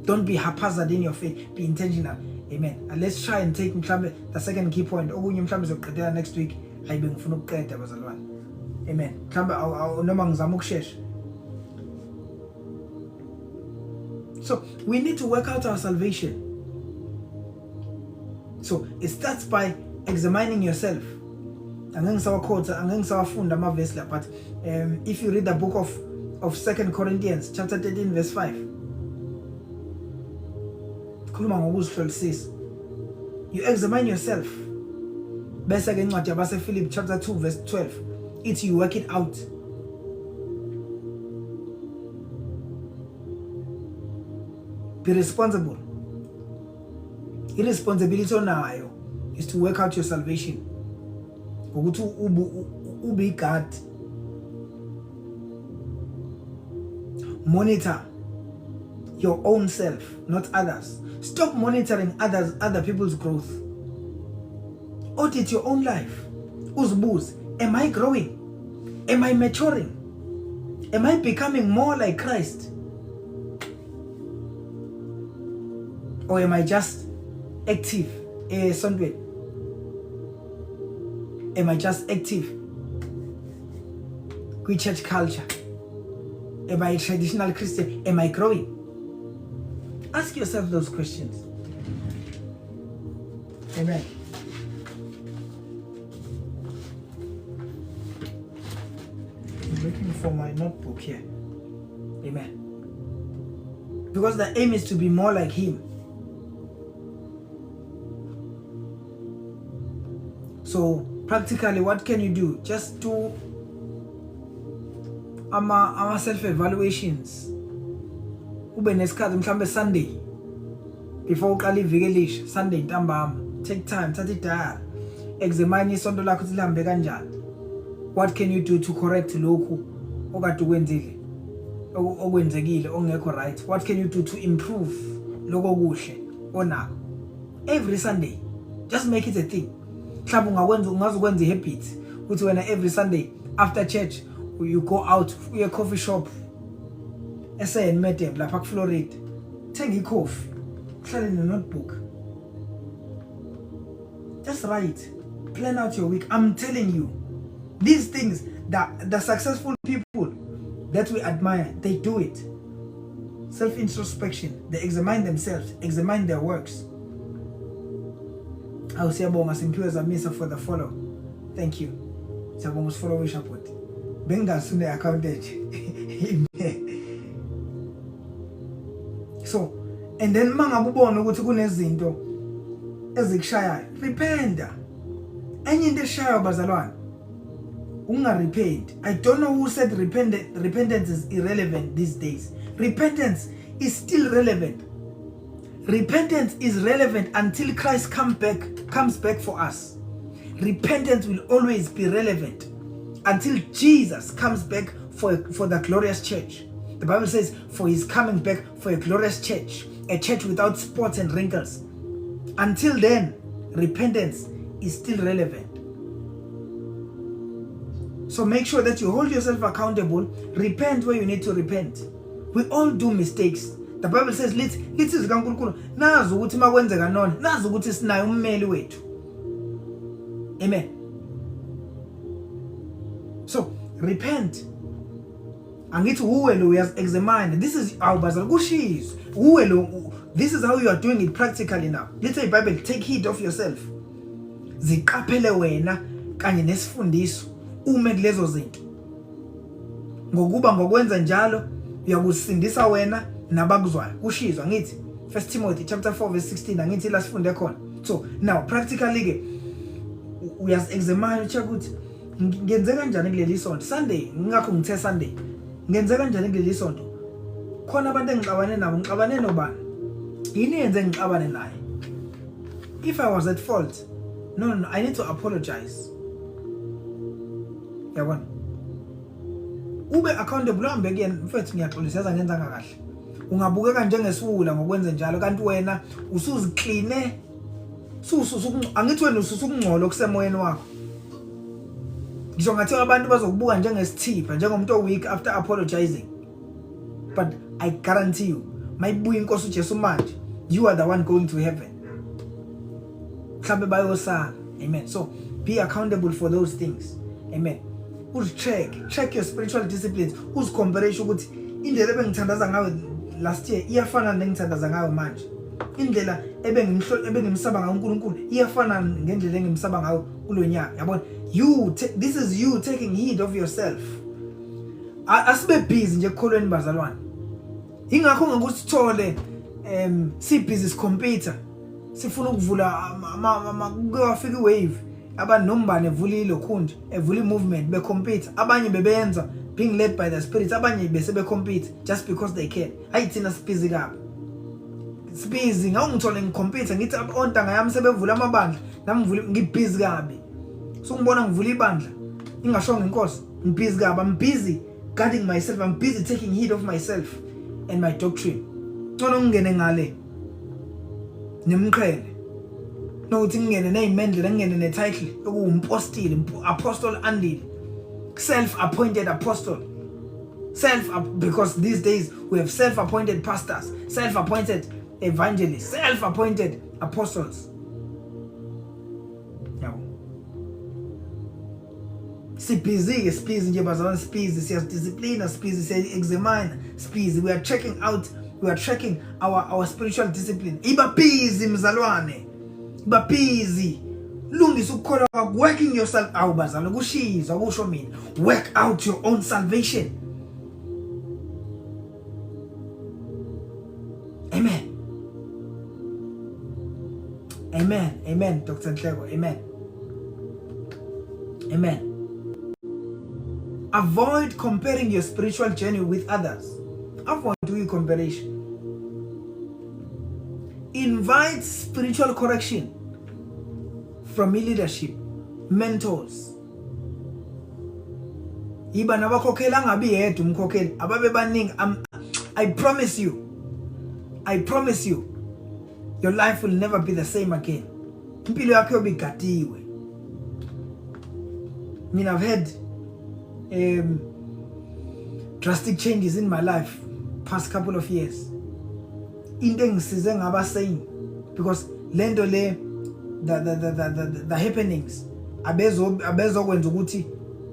Don't be haphazard in your faith. Be intentional. Amen. And let's try and take the second key point. Okunye mhlambe sizoqedela next week. Hayibe ngifuna ukuqeda bazalwane. Amen. Mhlambe noma ngizama ukushesha. So we need to work out our salvation. So it starts by examining yourself. Angeke ngisawafunda amavesi la, but if you read the book of 2 Corinthians chapter 13 verse 5, khuluma ngokuzihlolisisa. You examine yourself. Bese ke incwadi yabase Philip chapter 2 verse 12, it's you work it out. Be responsible. Irresponsibility onayo is to work out your salvation. ukuthi ube guard. Monitor your own self, not others. Stop monitoring other people's growth. Audit your own life. Uzbuze, am I growing? Am I maturing? Am I becoming more like Christ? Or am I just active? Am I just active? With church culture? Am I a traditional Christian? Am I growing? Ask yourself those questions. Amen. I'm looking for my notebook here. Amen. Because the aim is to be more like Him. So practically, what can you do? Just do our self-evaluations. Ube nesikhathi mhlambe Sunday before uqala iviki elisha, Sunday ntambama, take time, thatha idaya, examine isonto lakho ukuthi lihambe kanjani. What can you do to correct lokhu okade ukwenzile, okwenzekile ongekho right? What can you do to improve lokho kuhle onako? Every Sunday, just make it a thing. Mhlawumbe ungazokwenza ihabit ukuthi wena every Sunday after church you go out uye coffee shop esenmedem lapha ku Florida, thenga coffee, uhlale ne notebook, just write, plan out your week. I'm telling you, these things, that the successful people that we admire, they do it. Self-introspection, they examine themselves, examine their works. Siyabonga Simphiwe Zamisa for the follow. Thank you. Siyabonga follow support. Bengasune accountant. So, and then mangabubona ukuthi kunezinto ezikushayayo, repent. Enye into eshayayo bazalwane, ungarepent. I don't know who said repentance is irrelevant these days. Repentance is still relevant. Repentance is relevant until Christ comes back for us. Repentance will always be relevant until Jesus comes back for the glorious church. The Bible says, for He's coming back for a glorious church, a church without spots and wrinkles. Until then, repentance is still relevant. So make sure that you hold yourself accountable. Repent where you need to repent. We all do mistakes. The Bible says, lithi zikaNkulunkulu nazi ukuthi makwenzeka nona, nazi ukuthi sinayo ummeli wethu. Amen. So repent. Angithi uwe lo uyaz-examine. This is our bazal kushizwe. Uwe lo, this is how you are doing it practically now. Let's say Bible, take heed of yourself. Ziqaphele wena kanye nesifundiso ume kulezo zinto. Ngokuba ngokwenza njalo uyakusindisa wena nabakuzwayo. Kushizwa ngithi 1 Timothy chapter 4 verse 16 angithi la sifunde khona. So now practically ke uyaz-examine check ukuthi ngenze kanjani kuleli sonto. Sunday ngakho ngithe Sunday. Ngenze kanjani kuleli sonto? Khona abantu engixabane nabo, ngixabane nobani? Yini yenze ngixabane naye? If I was at fault, no, I need to apologize. Yabona? Ube accountable uhambe kuyena, mfethu ngiyaxolisa ngenza kahle. Ungabukeka njengesula ngokwenza njalo kanti wena usuzicleane. Angithi wena ususukungcola kusemoyeni wakho. Ngisho ngathi abantu bazokubuka njengesithipha, njengomuntu oweak after apologizing. But I guarantee you, mayibuya inkosi uJesu manje, you are the one going to heaven. Mhlawumbe bayosala. Amen. So be accountable for those things. Amen. Check your spiritual disciplines. Uzicompare ukuthi indlela ebengithandaza ngayo last year iyafana nengithandaza ngayo manje. Indlela ebengimsaba ngayo uNkulunkulu iyafana ngendlela engimsaba ngayo kulonyaka. Yabona? This is you taking heed of yourself. Asibe busy nje ekholweni bazalwane. Ingakho ngikuthole si busy computer. Sifuna ukuvula kuyafika iwave. Abantu nombane evulile okhunje, evula imovement becomputer. Abanye bebenza being led by the spirit, abanye bese becomputer just because they can. Ayithina sibhizi kabi. Sibhizi ngawungithole ngicomputer ngithi ontanga yami sebevula amabandla, nami ngibhizi kabi. So ngibona ngivula ibandla ingashonga inkosi ngibusy kabi, I'm busy guarding myself, I'm busy taking heed of myself and my doctrine. Ngcono ngingene ngale nemqhele nokuthi ngingene nezimendlela ngingene netitle okuumpostile, apostle andile, self-appointed apostle, because these days we have self-appointed pastors, self-appointed evangelists, self-appointed apostles. Sibhizi nje bazalwane, sibhizi siyadisciplina, sibhizi siya-examine, sibhizi we are checking our spiritual discipline. Iba busy mzalwane, iba busy. Lungisa ukukholwa kwakho, working yourself out bazalwane, kushizwa kusho mina, work out your own salvation. Amen. Amen. Amen. Dr. Nhleko. Amen. Amen. Avoid comparing your spiritual journey with others. Avoid doing comparison. Invite spiritual correction from leadership, mentors. Iba nabakhokheli angabi yedwa umkhokheli, ababe baningi. I promise you, your life will never be the same again. Impilo yakho yobigadiwe. I mean, I've had drastic changes in my life past couple of years. Into engisize ngaba saying, because lento le the happenings abezokwenza ukuthi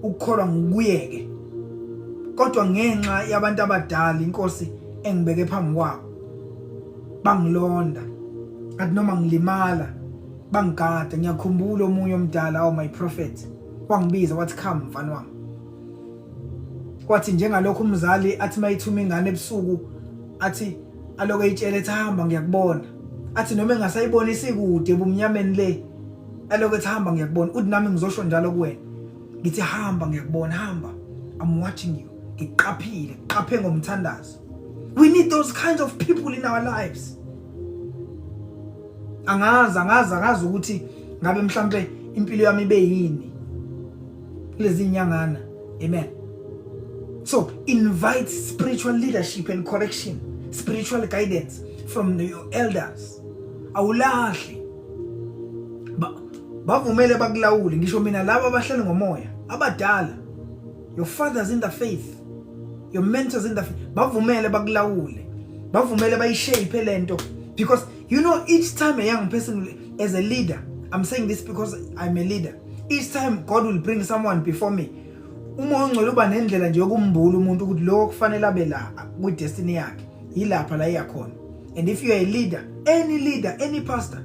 ukukholwa ngikuyeke, kodwa ngenxa yabantu abadala inkosi engibeke phambi kwabo bangilonda athi noma ngilimala bangigada. Ngiyakhumbula omunye omdala my prophet wangibiza wathi come mfana wami, kwathi njengalokho umzali athi mayithuma ingane ebusuku athi aloke itshele ethi hamba ngiyakubona, athi noma engasayibona isikude ebumnyameni le aloke ethi hamba ngiyakubona, uthi nami ngizosho njalo kuwena ngithi hamba ngiyakubona, hamba, I'm watching you, ngiqaphile, qaphe ngomthandazo. We need those kinds of people in our lives. Angazi ukuthi ngabe mhlambe impilo yami ibe yini lezi nyangana. Amen. So invite spiritual leadership and correction, spiritual guidance from your elders. Awulahli bavumele bakulawule, ngisho mina laba abahleli ngomoya abadala, your fathers in the faith, your mentors in the faith, bavumele bakulawule, bavumele bayishape lento. Because you know, each time a young person as a leader, I'm saying this because I'm a leader, each time God will bring someone before me, umoya ongcwele uba nendlela nje yokumbula umuntu ukuthi lo kufanele abe la ku destiny yakhe yilapha la iyakhona. And if you are a leader, any pastor,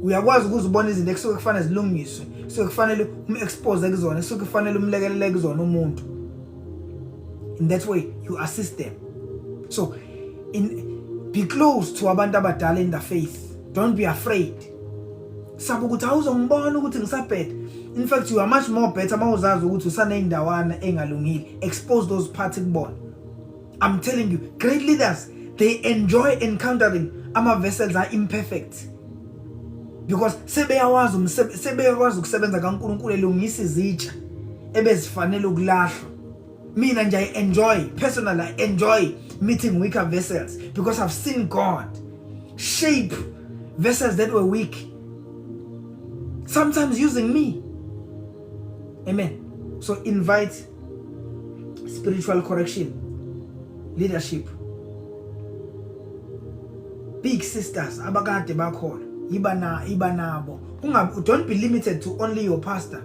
uyakwazi ukuzibona izinto ekusuke kufanele zilungiswe, kusuke kufanele expose kuzona, kusuke kufanele umlekelele kuzona umuntu. In that way you assist them. So be close to abantu abadala in the faith. Don't be afraid. Sabu ukuthi awuzongibona ukuthi ngisabheda. In fact, you are much more better mawuzazi ukuthi usanendawana engalungile. Expose those parts kubona. I'm telling you, great leaders, they enjoy encountering ama vessels are imperfect. Because sebeyawazi ukusebenza kaNkulunkulu elungisa izitsha ebezifanele ukulahlwa. Mina nje I enjoy meeting weaker vessels because I've seen God shape vessels that were weak, sometimes using me. Amen. So invite spiritual correction, leadership. Big sisters abakade bakhona iba nabo. Don't be limited to only your pastor.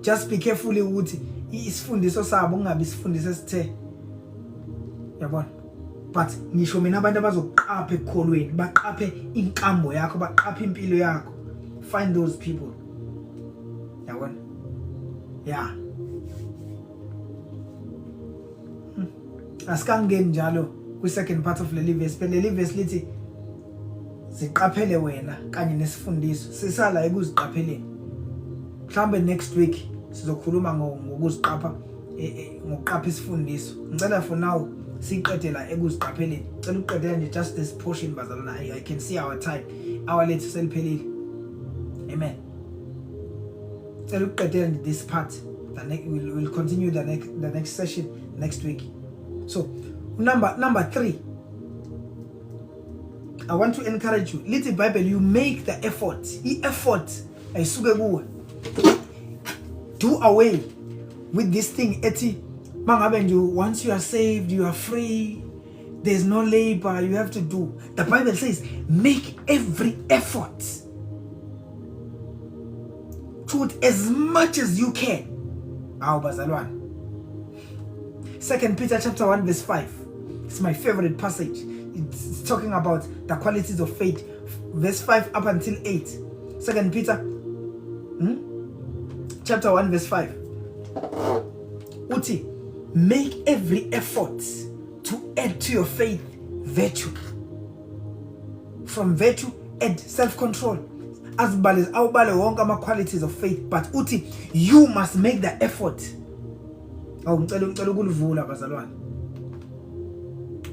Just be careful ukuthi isifundiso sabo ungabi isifundiso esithe. Yabona? But ngisho mina abantu abazoqapha ekukholweni, baqaphe inkambo yakho, baqaphe impilo yakho. Find those people. Yabona? Yeah. Asikangeni njalo kwi second part of leli verse. Leli verse lithi ziqaphele wena kanye nesifundiso. Sisala ekuziqapheleni. Mhlambe next week sizokhuluma ngokuziqapha ngokuqapha isifundiso. Ngicela for now siqede la ekuziqapheleni. Ngicela uqedela nje just this portion bazalwana. I can see our time. Our lethu seliphelile. Amen. this part. We'll continue the next session next week. So number 3, I want to encourage you. Little Bible, you make the effort. Do away with this thing. Once you are saved, you are free. There's no labor you have to do. The Bible says, make every effort to it as much as you can. 2 Peter chapter 1 verse 5. It's my favorite passage. It's talking about the qualities of faith. Verse 5 up until 8. 2 Peter chapter 1 verse 5. Uti, make every effort to add to your faith virtue. From virtue, add self-control. As bal is awubale wonke ama qualities of faith, but uti, you must make the effort. Ngicela ukulivula bazalwane.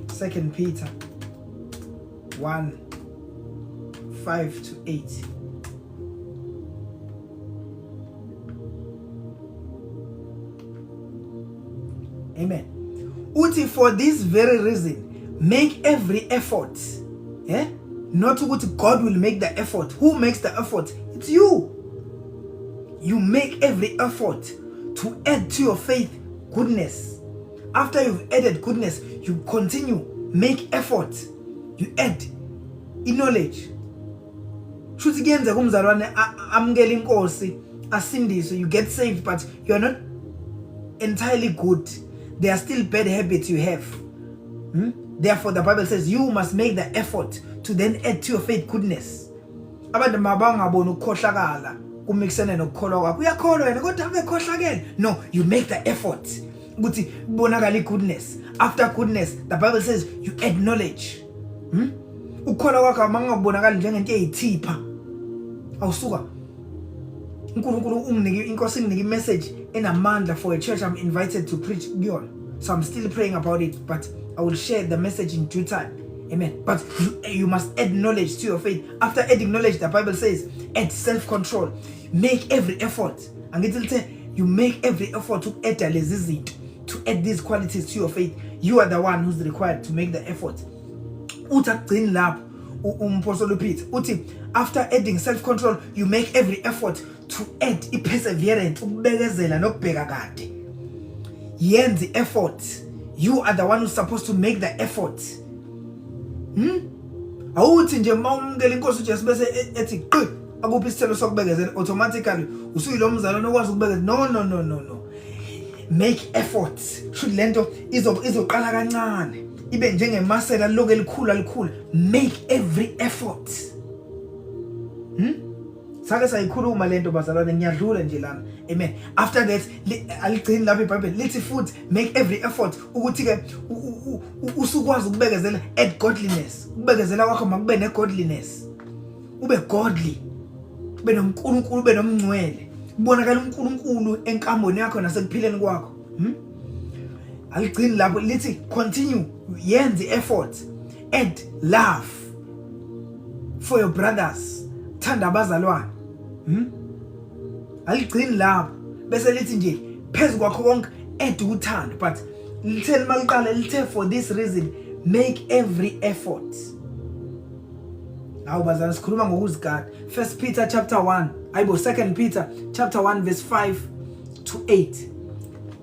2 Peter 1 5 to 8. Amen. Uti, for this very reason, make every effort. Not what God will make the effort. Who makes the effort? It's you. You make every effort to add to your faith goodness. After you've added goodness, you continue, make effort. You add in knowledge. Shuthi kuyenza kumzalwane amukela inkosi asindiswe, you get saved, but you are not entirely good. There are still bad habits you have. Therefore, the Bible says you must make the effort to then add to your faith goodness. Abantu mabangabona ukukhohlakala kumixene nokukholwa kwakho. Uyakholwa wena kodwa akekhohlakele. No, you make the effort. Ukuthi bonakala goodness. After goodness, the Bible says you add knowledge. Ukukholwa kwakho mangabonakala njengento eyithipha. Awusuka. uNkulunkulu unginike inkosi inginike message enamandla for a church I'm invited to preach beyond. So I'm still praying about it, but I will share the message in due time. Amen. But you must add knowledge to your faith. After adding knowledge, the Bible says, add self-control. Make every effort. And it will say, you make every effort to add these qualities to your faith. You are the one who's required to make the effort. After adding self-control, you make every effort to add perseverance. Yen the effort. You are the one who's supposed to make the effort. Awuthi nje mawumkela inkosi uJesu bese ethi akuphi isithelo sokubegezela automatically usuyilo mzalwane okwazi ukubegeza. No. Make effort. Should lento izoqala kancane ibe njengemasela lokho elikhulu. Make every effort. Sake sayikhuluma lento bazalwane, ngiyadlula nje lana. Amen. After that, aligcini lapha iBhayibheli lithi futhi make every effort ukuthi ke usukwazi ukubekezela add godliness. Ukubekezela kwakho makube negodliness. Ube godly. Ube noNkulunkulu, ube nomngcwele. Ubonakala uNkulunkulu enkamboni yakho nasekuphileni kwakho. Aligcini lapho lithi continue, yenze effort, add love for your brothers. Thanda abazalwane. Aligcini lapho bese lithi nje phezu kwakho konke add uthando, but lithe maliqala lithe for this reason make every effort. Now bazalwane sikhuluma ngokuzigada. 1 Peter chapter 1, 2 Peter chapter 1 verse 5 to 8.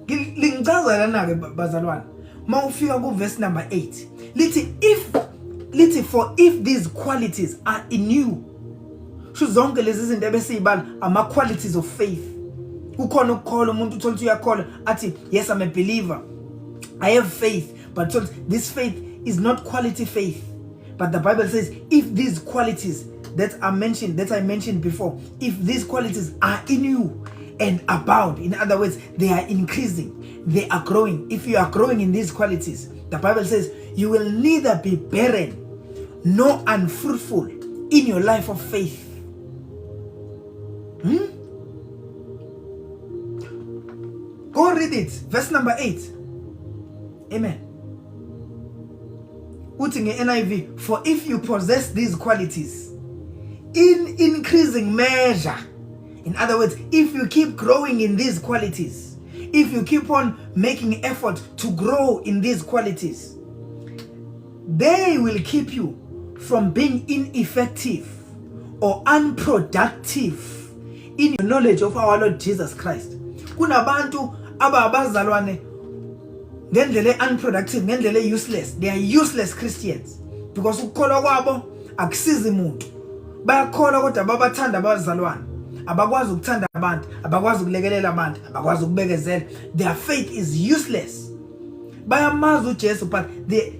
Lingichazela nake bazalwane. Mawufika ku verse number 8. Lithi for if these qualities are in you. Zonke lezi zinto ebesiyibala ama qualities of faith. Ukhona ukukholwa umuntu uthola ukuthi uyakholwa athi yes I'm a believer, I have faith, but this faith is not quality faith. But the Bible says if these qualities that I mentioned before, if these qualities are in you and abound, in other words they are increasing, they are growing. If you are growing in these qualities, the Bible says you will neither be barren nor unfruitful in your life of faith. Go read it. Verse number 8. Amen. Uthi nge-NIV, for if you possess these qualities in increasing measure, In other words, if you keep growing in these qualities, if you keep on making effort to grow in these qualities, they will keep you from being ineffective or unproductive in your knowledge of our Lord Jesus Christ. Kunabantu abazalwane ngendlela unproductive, ngendlela useless. They are useless Christians because ukukholwa kwabo akusizi umuntu. Bayakholwa kodwa babathanda abazalwane, abakwazi ukuthanda abantu, abakwazi ukulekelela abantu, abakwazi ukubekezela. Their faith is useless. Bayamazi uJesu but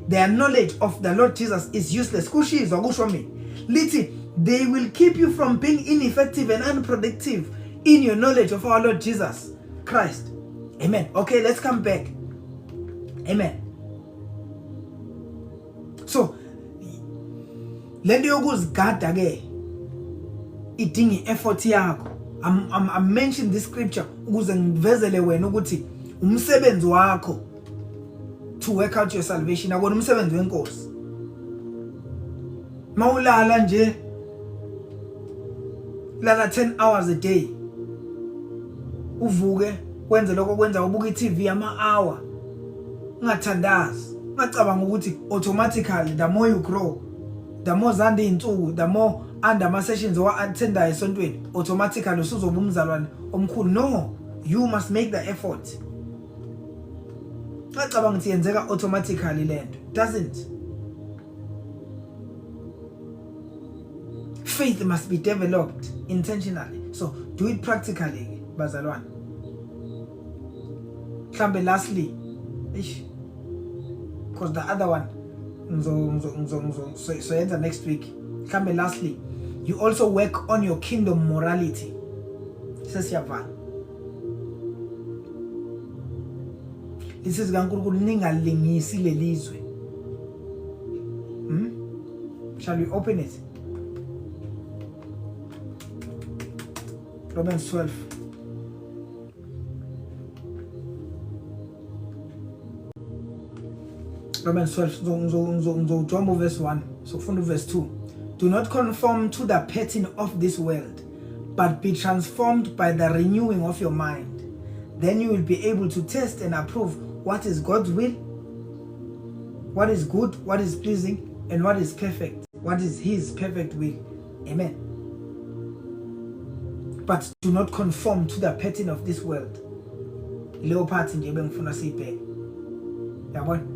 their knowledge of the Lord Jesus is useless. Kushizwa kusho mina lithi they will keep you from being ineffective and unproductive in your knowledge of our Lord Jesus Christ. Amen. Okay, let's come back. Amen. So lento yokuzigada ke idinga effort yakho. I'm mentioning this scripture ukuze ngivezele wena ukuthi umsebenzi wakho to work out your salvation akona umsebenzi wenkosi. Mawulala nje lala 10 hours a day, uvuke kwenze lokho kwenza ubuka iTV ama-hour, ungathandazi, ungacabanga ukuthi automatically the more you grow, the more zande insuku, the more under ama-sessions owa-attendayo esontweni automatically usuzoba umzalwane omkhulu. No, you must make the effort. Ungacabanga ukuthi yenzeka automatically lento. Doesn't. Faith must be developed intentionally. So do it practically, bazalwane. Mhlambe lastly, because the other one so enter next week. Mhlambe lastly, you also work on your kingdom morality. Sesiyavana. Lisizi kaNkulunkulu ningalingisi lelizwe. Shall we open it? Romans 12. Romans 12, John verse 1, so from verse 2. Do not conform to the pattern of this world, but be transformed by the renewing of your mind. Then you will be able to test and approve what is God's will, what is good, what is pleasing, and what is perfect, what is His perfect will. Amen. But do not conform to the pattern of this world. Leyo part nje bengifuna siyibheke. Yabona?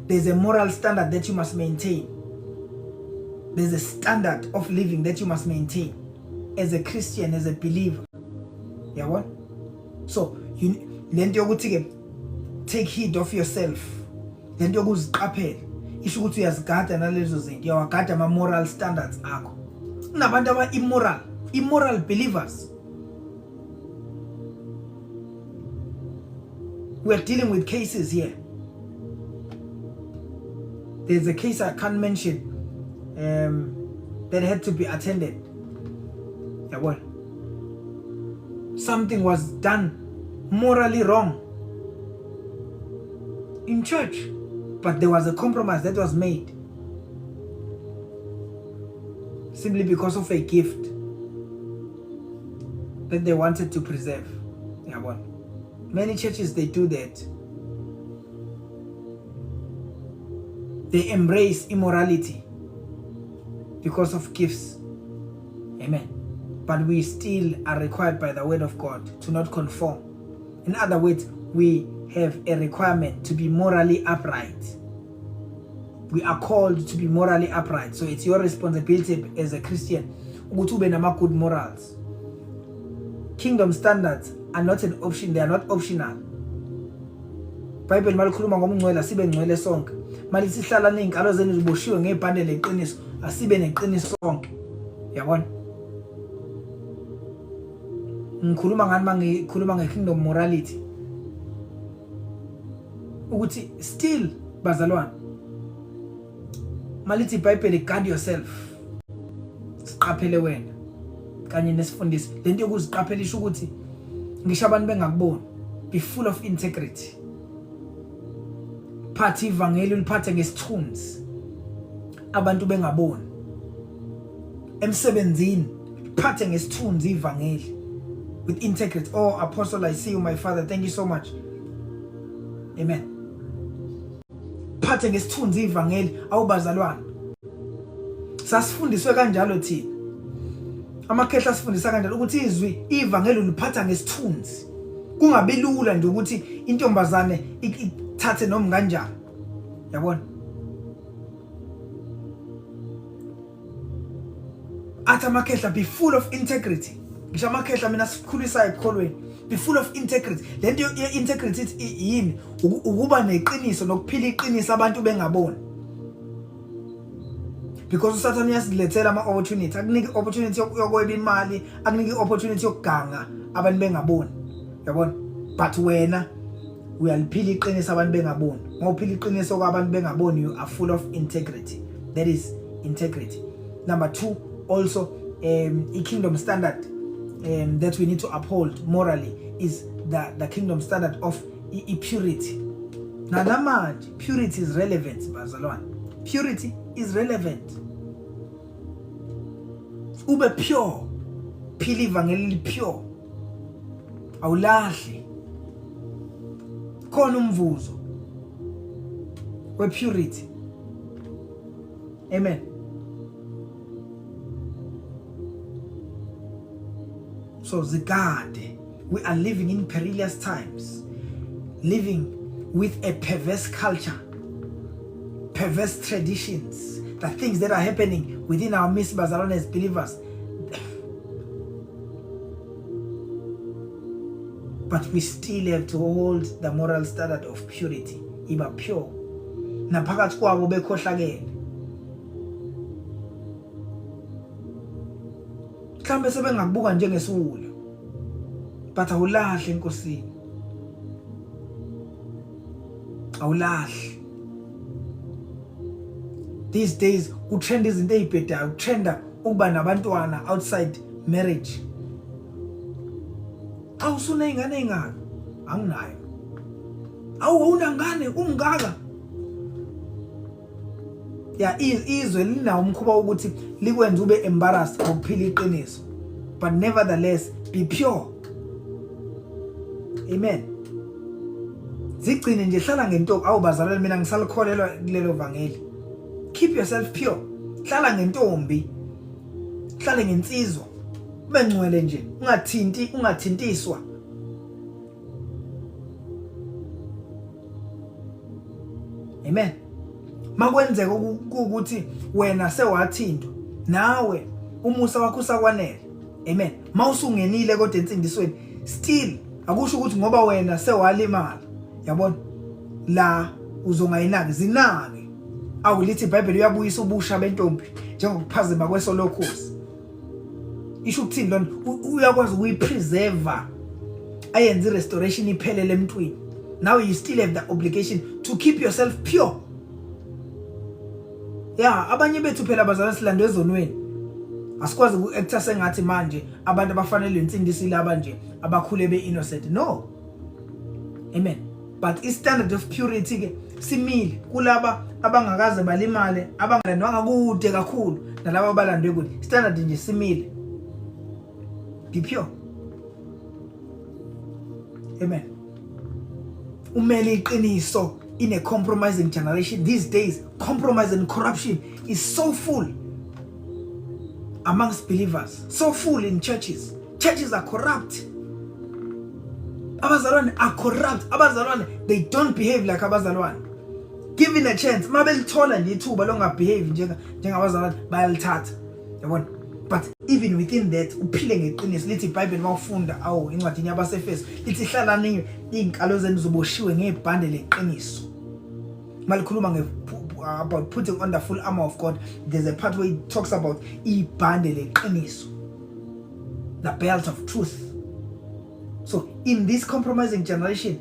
There's a moral standard that you must maintain. There's a standard of living that you must maintain as a Christian, as a believer. Yabona? So, lento yokuthi ke take heed of yourself. Lento yokuziqaphela. Isho ukuthi uyazigada nalezo zinto. Uyawagada ama moral standards akho. Kunabantu aba immoral believers. We're dealing with cases here. There's a case I can't mention that had to be attended. Yeah, what? Something was done morally wrong in church, but there was a compromise that was made simply because of a gift that they wanted to preserve. Yeah, what? Many churches, they do that. They embrace immorality because of gifts. Amen. But we still are required by the word of God to not conform. In other words, we have a requirement to be morally upright. We are called to be morally upright. So it's your responsibility as a Christian ukuthi ube nama good morals. Kingdom standards are not an option, they are not optional. Bible malikhuluma ngomngcwele asibe ngcwele sonke. Mali sihlala nezinkalo zenu ziboshiwe ngebhande leqiniso, asibe neqiniso sonke. Yabona? Ngikhuluma ngani mangikhuluma ngekingdom morality? Ukuthi still bazalwane. Malithi Bible guard yourself. Siqaphele wena. Kanye nesifundisi. Lento yokuziqaphela isho ukuthi ngisho abantu bengakuboni. Be full of integrity. Phatha ivangeli uliphathe ngesithunzi. Abantu bengaboni. Emsebenzini liphathe ngesithunzi ivangeli with integrity. Oh Apostle, I see you my father, thank you so much. Amen. Phathe ngesithunzi ivangeli awubazalwane. Sasifundiswe kanjalo thina. Amakhehla asifundisa kanjalo ukuthi izwi ivangeli liphatha ngesithunzi. Kungabi lula nje ukuthi intombazane ithathe noma kanjani. Yabona? Athi amakhehla be full of integrity. Ngisho amakhehla mina sikhulisa ekholweni. Be full of integrity. Lento ye-integrity yini? Ukuba neqiniso nokuphila iqiniso abantu bengaboni. Because uSathane uyasilethela ama-opportunity. Akunike opportunity yokweba imali, akunike opportunity yokuganga abantu bengaboni. Yabona? But wena uyaliphila iqiniso abantu bengaboni. Mawuphila iqiniso kwabantu bengaboni, you are full of integrity. That is integrity. Number 2, also a kingdom standard that we need to uphold morally is the kingdom standard of purity. Now, purity is relevant, bazalwane. Purity is relevant. Ube pure, phila ivangeli pure. Awulahli. Khona umvuzo we purity. Amen. So zigade, we are living in perilous times, living with a perverse culture, perverse traditions, the things that are happening within our midst, bazalwane, as believers. But we still have to hold the moral standard of purity. Iba pure. Naphakathi kwabo bekhohlakele. Mhlambe sebengakubuka njengesulo. But awulahle enkosini. Awulahle. These days utrend izinto ezibhedayo, utrenda ukuba nabantwana outside marriage. Awusuna ingane engaka? Anginayo. Awuna ngane umngaka. Ya izwe linawo umkhuba ukuthi likwenza ube embarrassed ngokuphila iqiniso. But nevertheless be pure. Amen. Zigcine nje hlala ngento awubazalwane mina ngisalikholelwa kulelo vangeli. Keep yourself pure. Hlala ngentombi. Hlala ngensizwa. Ube ngcwele nje, ungathintiswa. Amen. Makwenzeka ukuthi wena sewathintwa, nawe umusa wakho usakwanele. Amen. Mawusungenile kodwa entsindisweni, still akusho ukuthi ngoba wena sewalimala. Yabona? La uzongayinaki zinake. Awulithi iBhayibheli uyabuyisa ubusha bentombi njengokuphazima kwesolokhosi. Isho ukuthini lona? Uyakwazi ukuyipreserve, ayenze restoration iphelele emntwini. Now you still have the obligation to keep yourself pure. Yeah, abanye bethu phela bazalwane silandwe ezonweni. Asikwazi ukuacta sengathi manje abantu abafanele insindisile abanje abakhule be-innocent. No. Amen. But i-standard of purity ke simile kulaba abangakaze balimale, abangalandwanga kude kakhulu nalabo abalandwe kude. Standard nje simile. Be pure. Amen. Umele iqiniso in a compromising generation. These days, compromise and corruption is so full amongst believers, so full in churches. Churches are corrupt. Abazalwane are corrupt. Abazalwane, they don't behave like abazalwane. Given a chance, mabelithola nje ithuba longabehave njengabazalwane bayalithatha. Yabona? But even within that, uphile ngeqiniso. Lithi iBhayibheli mawufunda incwadini yabaseFesu lithi hlalani izinkalo zenu zoboshiwe ngebhande leqiniso. Malikhuluma about putting on the full armor of God, there's a part where it talks about ibhande leqiniso, the belt of truth. So in this compromising generation,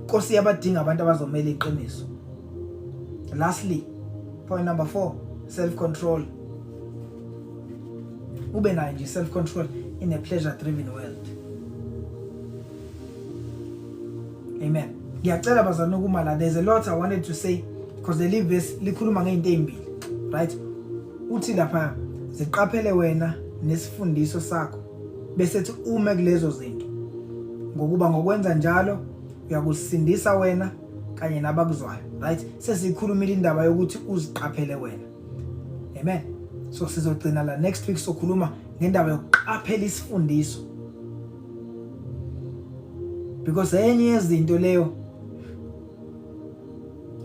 Nkosi yabadinga abantu abazomela iqiniso. Lastly, point number 4, self-control. Ube nayo nje self-control in a pleasure-driven world. Amen. Ngiyacela bazalwane ukumala, there's a lot I wanted to say because the likhuluma ngeinto ezimbili, right? Uthi lapha ziqaphele wena nesifundiso sakho bese ethi ume kulezo zinto, ngokuba ngokwenza njalo uyakusindisa wena kanye nabakuzwayo, right? Sesikhulumile indaba yokuthi uziqaphele wena. Amen. So sizogcina la next week sokhuluma ngendaba yokuqaphela isifundiso, because enye yezinto leyo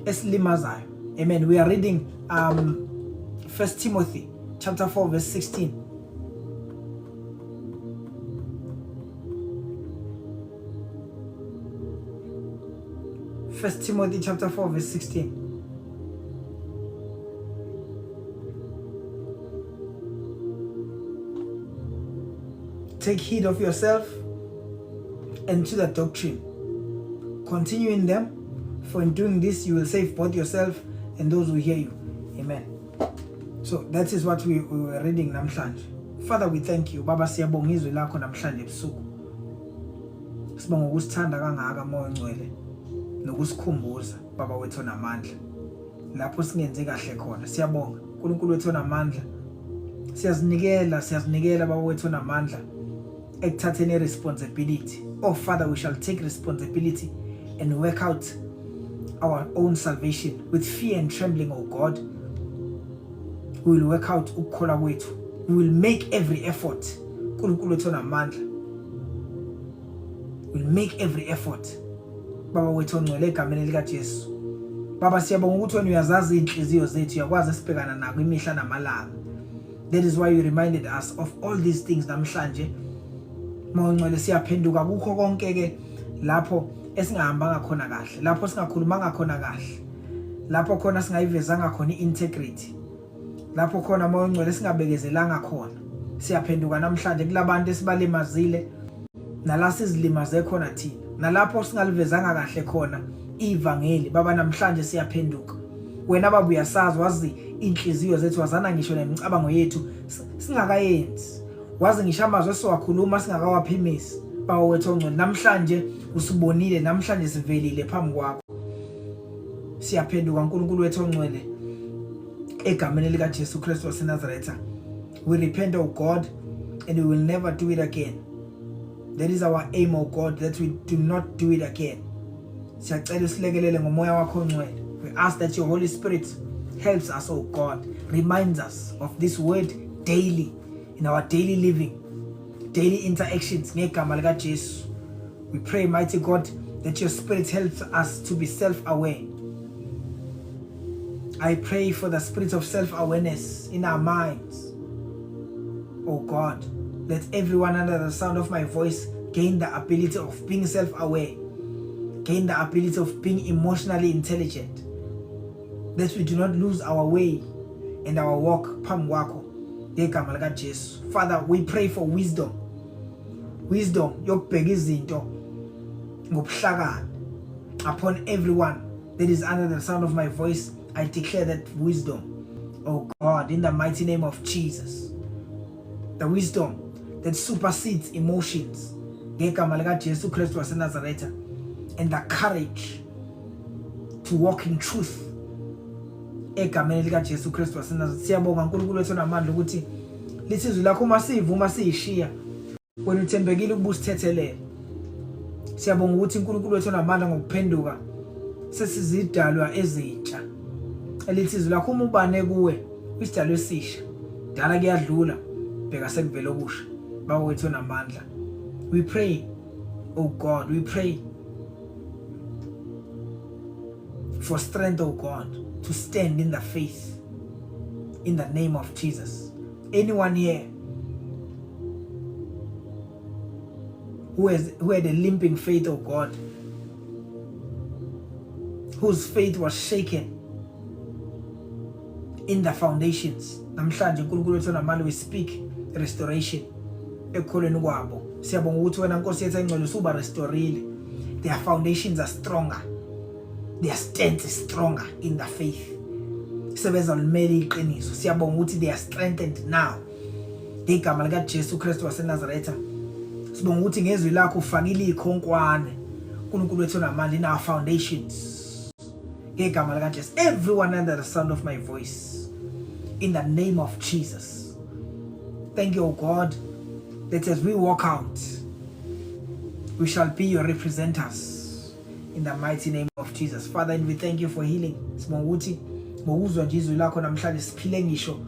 esilimazayo. Amen. We are reading 1 Timothy chapter 4 verse 16. First Timothy chapter 4 verse 16. Take heed of yourself and to the doctrine. Continue in them, for in doing this you will save both yourself and those who hear you. Amen. So that is what we were reading namhlanje. Father, we thank you. Baba, siyabonga izwi lakho namhlanje ebusuku. Sibonga ukusithanda kangaka Moya Ongcwele nokusikhumbuza Baba wethu onamandla lapho singenze kahle khona. Siyabonga uNkulunkulu wethu onamandla. Siyazinikela Baba wethu onamandla ekuthatheni responsibility. Oh Father, we shall take responsibility and work out our own salvation with fear and trembling, oh God. We will work out ukukholwa kwethu. We will make every effort. uNkulunkulu wethu onamandla. We will make every effort. Baba wethu ongcwele egameni lika Jesu. Baba, siyabonga ukuthi wena uyazazi inhliziyo zethu, uyakwazi esibhekana nako imihla namalanga. That is why you reminded us of all these things namhlanje. Moya Ongcwele, siyaphenduka kukho konke ke lapho esingahambanga khona kahle, lapho singakhulumanga khona kahle, lapho khona singayivezanga khona integrity, lapho khona Moya Ongcwele singabekezelanga khona. Siyaphenduka namhlanje kulabantu esibalimazile nala sizilimaze khona thina, nalapho singalivezanga kahle khona ivangeli. Baba, namhlanje siyaphenduka. Wena Baba uyasazi, wazi inhliziyo zethu, wazana ngisho nemicabango yethu singakayenzi, wazi ngisho amazwi siwakhuluma singakawaphimisi. Baba wethu ongcwele, namhlanje usibonile, namhlanje sivelile phambi kwakho. Siyaphenduka uNkulunkulu wethu ongcwele egameni lika Jesu Kristu waseNazaretha. We repent, oh God, and we will never do it again. That is our aim, oh God, that we do not do it again. Siyacela usilekelele ngomoya wakho ongcwele. We ask that your Holy Spirit helps us, oh God, reminds us of this word daily, in our daily living, daily interactions. Ngegama lika Jesu, we pray, mighty God, that your Spirit helps us to be self-aware. I pray for the spirit of self-awareness in our minds. Oh God, let everyone under the sound of my voice gain the ability of being self-aware, gain the ability of being emotionally intelligent, that we do not lose our way and our walk phambi kwakho ngegama lika Jesu. Father, we pray for wisdom yokubheka izinto ngobuhlakani upon everyone that is under the sound of my voice. I declare that wisdom, oh God, in the mighty name of Jesus, the wisdom that supersedes emotions ngegama lika Jesu Kristu waseNazaretha, and the courage to walk in truth egameni lika Jesu Kristu waseNazaretha. Siyabonga uNkulunkulu wethu onamandla ukuthi lisizwe lakho uma siyishiya wena uthembekile ukuba usithethelele. Siyabonga ukuthi uNkulunkulu wethu onamandla ngokuphenduka sesizidalwa ezintsha. Elithizwe lakho uma ubane kuwe isidalwa esisha, dala kuyadlula, bheka sekuvela okusha. Baba wethu onamandla, we pray, oh God, we pray for strength, oh God, to stand in the faith in the name of Jesus. Anyone here who had a limping faith, oh God, whose faith was shaken in the foundations, namhlanje uNkulunkulu wethu onamandla, we speak restoration ekholweni kwabo. Siyabonga ukuthi wena Nkosi yethu engcwele usuba restorile. Their foundations are stronger, their stance is stronger in the faith. Sebeza lumele iqiniso. Siyabonga ukuthi they are strengthened now ngegama lika Jesu Kristu waseNazaretha. Sibonga ukuthi ngezwi lakho ufakile ikhonkwane uNkulunkulu wethu onamandla in our foundations ngegama lika Jesu. Everyone under the sound of my voice, in the name of Jesus, Thank you, O God, that as we walk out, we shall be your representatives in the mighty name of Jesus. Father, and we thank you for healing. Sibonga ngokuzwa nje izwi lakho namhlanje siphile ngisho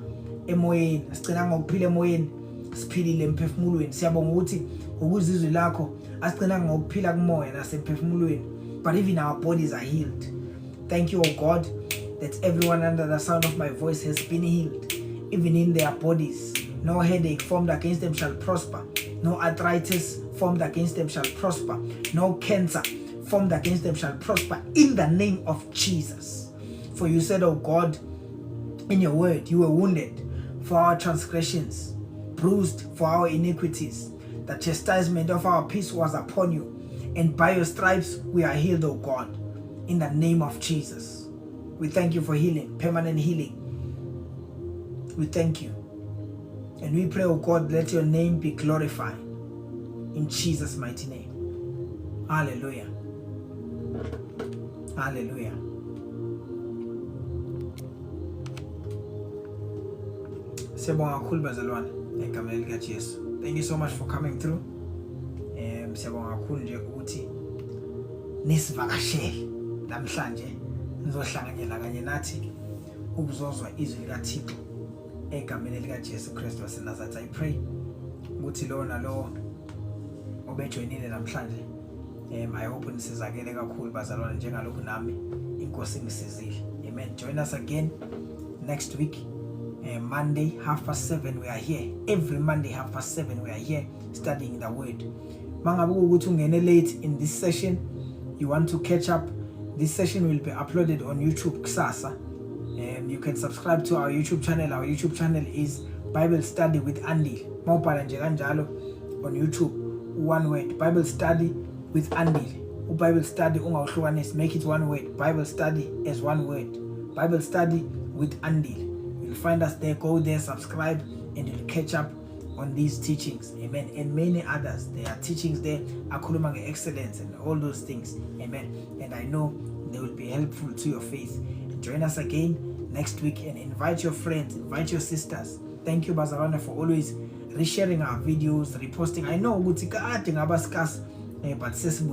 emoyeni, sigcina ngokuphila emoyeni, siphilile emphefumulweni. Siyabonga ukuthi ukuzwa izwi lakho asigcina ngokuphila kumoya nasemphefumulweni, but even our bodies are healed. Thank you, O God, that everyone under the sound of my voice has been healed, even in their bodies. No headache formed against them shall prosper. No arthritis formed against them shall prosper. No cancer formed against them shall prosper in the name of Jesus. For you said, O God, in your word, you were wounded for our transgressions, bruised for our iniquities. The chastisement of our peace was upon you, and by your stripes we are healed, O God, in the name of Jesus. We thank you for healing, permanent healing. We thank you. And we pray, O God, let your name be glorified in Jesus' mighty name. Hallelujah. Hallelujah. Siyabonga kakhulu bazalwane egameni lika Jesu. Thank you so much for coming through. Siyabonga kakhulu nje ukuthi nisivakashele namhlanje nizohlanganyela kanye nathi ukuzozwa izwi lika Thixo egameni lika Jesu Kristu waseNazaretha. I pray ukuthi lo nalo obejoinile namhlanje I hope nisizakele kakhulu bazalwane njengalokhu nami inkosi ngisizile. Amen. Join us again next week. Monday 7:30 we are here. Every Monday 7:30 we are here studying the word. Mangabe ukuthi ungene late in this session, you want to catch up, this session will be uploaded on YouTube kusasa. You can subscribe to our YouTube channel. Our YouTube channel is Bible Study with Andy. Mawubhala nje kanjalo on YouTube, one word, Bible Study with Andy. Bible Study ungawuhlukanisi, make it one word. Bible Study as one word. Bible Study with Andy. You'll find us there. Go there, subscribe, and you'll catch up on these teachings. Amen. And many others. There are teachings there, akhuluma excellence and all those things. Amen. And I know they will be helpful to your faith. Join us again next week and invite your friends, invite your sisters. Thank you, Bazalwane, for always resharing our videos, reposting. I know ukuthi kade ngaba scarce, but